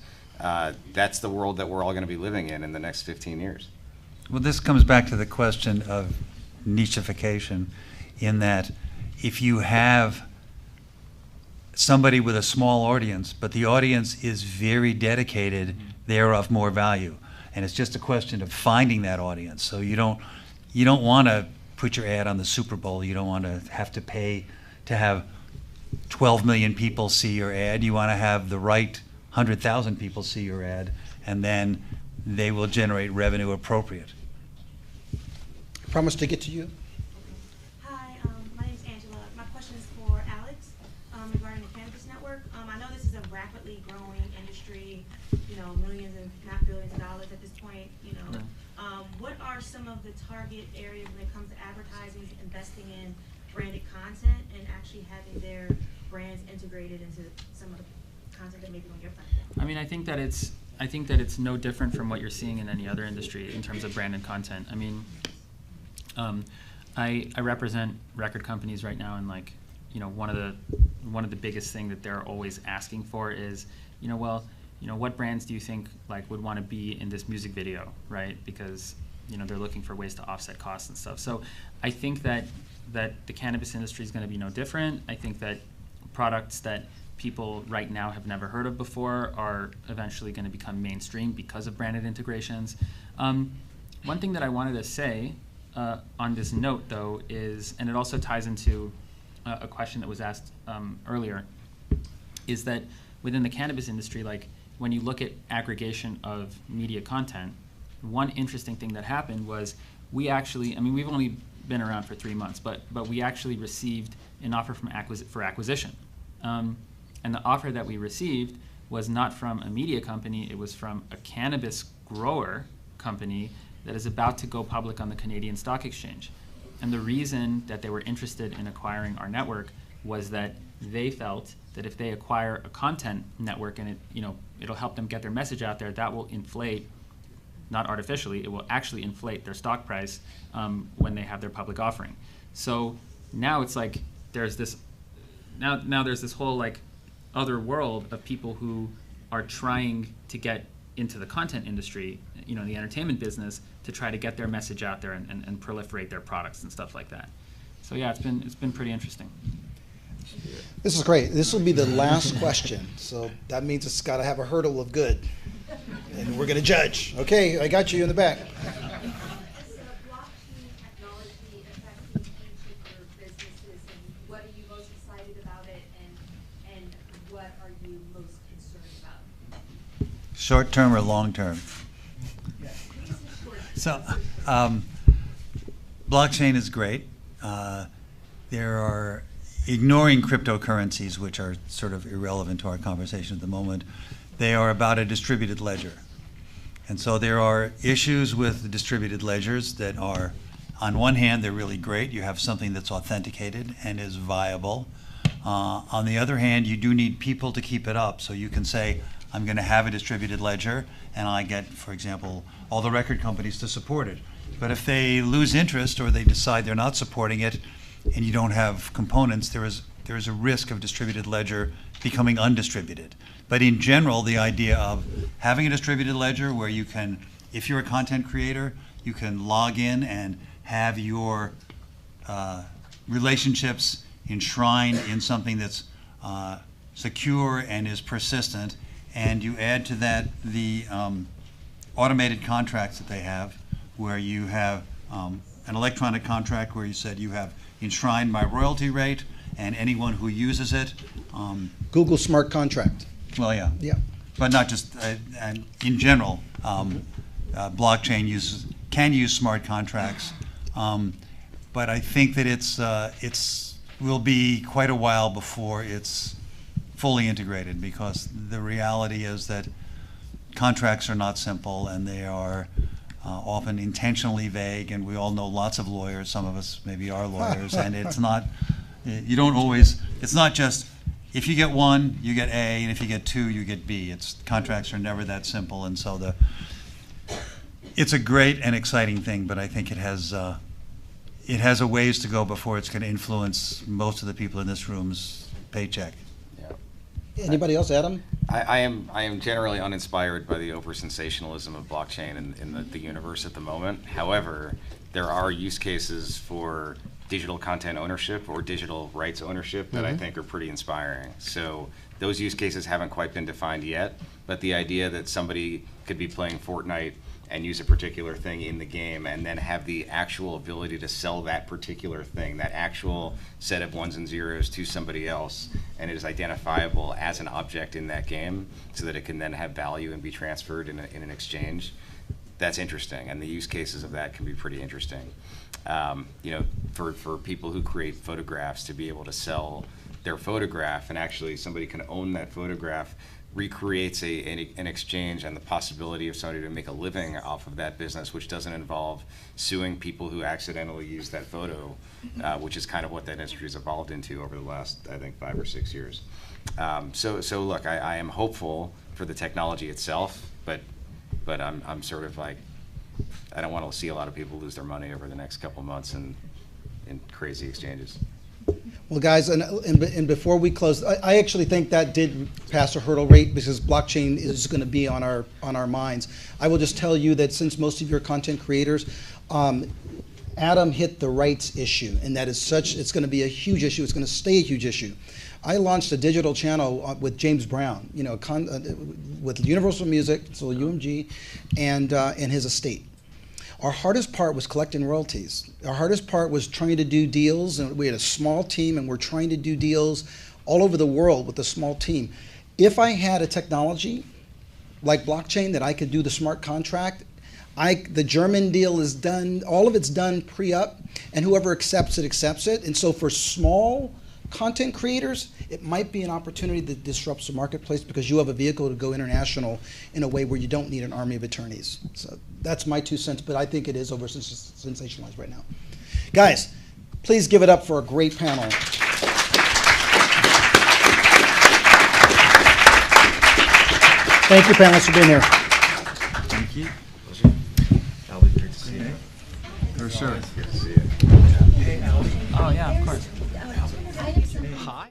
D: that's the world that we're all going to be living in the next 15 years.
C: Well, this comes back to the question of nichification, in that if you have somebody with a small audience, but the audience is very dedicated, they're of more value. And it's just a question of finding that audience. So you don't want to put your ad on the Super Bowl. You don't want to have to pay to have 12 million people see your ad. You want to have the right 100,000 people see your ad, and then they will generate revenue appropriate.
A: Promise to get to you.
J: Hi, my name is Angela. My question is for Alex regarding the Cannabis Network. I know this is a rapidly growing industry, millions and not billions of dollars at this point. What are some of the target area when it comes to advertising is investing in branded content and actually having their brands integrated into some of the content that may be on your platform?
E: I mean, I think that it's no different from what you're seeing in any other industry in terms of branded content. I mean, I represent record companies right now, and like, you know, one of the biggest thing that they're always asking for is, you know, well, you know, what brands do you think like would want to be in this music video, right? Because, you know, they're looking for ways to offset costs and stuff. So I think that the cannabis industry is going to be no different. I think that products that people right now have never heard of before are eventually going to become mainstream because of branded integrations. One thing that I wanted to say on this note, though, is, and it also ties into a question that was asked earlier, is that within the cannabis industry, like when you look at aggregation of media content, one interesting thing that happened was we actually, I mean, we've only been around for 3 months, but we actually received an offer for acquisition. And the offer that we received was not from a media company, it was from a cannabis grower company that is about to go public on the Canadian Stock Exchange. And the reason that they were interested in acquiring our network was that they felt that if they acquire a content network and it'll help them get their message out there, that will inflate, not artificially, it will actually inflate their stock price when they have their public offering. So now it's like there's this whole like other world of people who are trying to get into the content industry, you know, the entertainment business, to try to get their message out there and proliferate their products and stuff like that. So yeah, it's been pretty interesting.
A: This is great. This will be the last question. So that means it's got to have a hurdle of good. And we're going to judge. Okay, I got you in the back.
K: Is blockchain technology affecting each of your businesses, and what are you most excited about it, and what are you most concerned about?
C: Short term or long term? So, blockchain is great. There are, ignoring cryptocurrencies, which are sort of irrelevant to our conversation at the moment, they are about a distributed ledger. And so there are issues with the distributed ledgers that are, on one hand, they're really great. You have something that's authenticated and is viable. On the other hand, you do need people to keep it up. So you can say, I'm going to have a distributed ledger, and I get, for example, all the record companies to support it. But if they lose interest or they decide they're not supporting it, and you don't have components, there is a risk of distributed ledger becoming undistributed. But in general, the idea of having a distributed ledger where you can, if you're a content creator, you can log in and have your relationships enshrined in something that's secure and is persistent, and you add to that the automated contracts that they have, where you have an electronic contract where you said you have enshrined my royalty rate, and anyone who uses it.
A: Google Smart Contract.
C: Well, yeah.
A: Yeah.
C: But not just, and in general, blockchain can use smart contracts. But I think that it's will be quite a while before it's fully integrated, because the reality is that contracts are not simple, and they are often intentionally vague, and we all know lots of lawyers. Some of us maybe are lawyers, and it's not, you don't always, it's not just, if you get one, you get A, and if you get two, you get B. Contracts are never that simple, and so it's a great and exciting thing, but I think it has a ways to go before it's going to influence most of the people in this room's paycheck.
A: Anybody else, Adam?
D: I am generally uninspired by the over-sensationalism of blockchain in the universe at the moment. However, there are use cases for digital content ownership or digital rights ownership that I think are pretty inspiring. So those use cases haven't quite been defined yet, but the idea that somebody could be playing Fortnite and use a particular thing in the game and then have the actual ability to sell that particular thing, that actual set of ones and zeros, to somebody else, and it is identifiable as an object in that game so that it can then have value and be transferred in an exchange. That's interesting, and the use cases of that can be pretty interesting. You know, for people who create photographs, to be able to sell their photograph, and actually somebody can own that photograph recreates an exchange and the possibility of somebody to make a living off of that business, which doesn't involve suing people who accidentally use that photo, which is kind of what that industry has evolved into over the last, I think, 5 or 6 years. So look, I am hopeful for the technology itself, but I'm sort of like, I don't want to see a lot of people lose their money over the next couple months in crazy exchanges.
A: Well, guys, and before we close, I actually think that did pass a hurdle rate because blockchain is going to be on our minds. I will just tell you that since most of your content creators, Adam hit the rights issue, and that is it's going to be a huge issue. It's going to stay a huge issue. I launched a digital channel with James Brown, with Universal Music, so UMG, and his estate. Our hardest part was collecting royalties. Our hardest part was trying to do deals, and we had a small team, and we're trying to do deals all over the world with a small team. If I had a technology like blockchain that I could do the smart contract, the German deal is done, all of it's done pre-up, and whoever accepts it. And so for small content creators, it might be an opportunity that disrupts the marketplace because you have a vehicle to go international in a way where you don't need an army of attorneys. So that's my 2 cents, but I think it is over sensationalized right now. Guys, please give it up for a great panel. Thank you, panelists, for being here.
C: Thank you. Pleasure. Albie, great to see you. For sure.
D: Good to see you.
E: Oh, yeah, of course. Hi.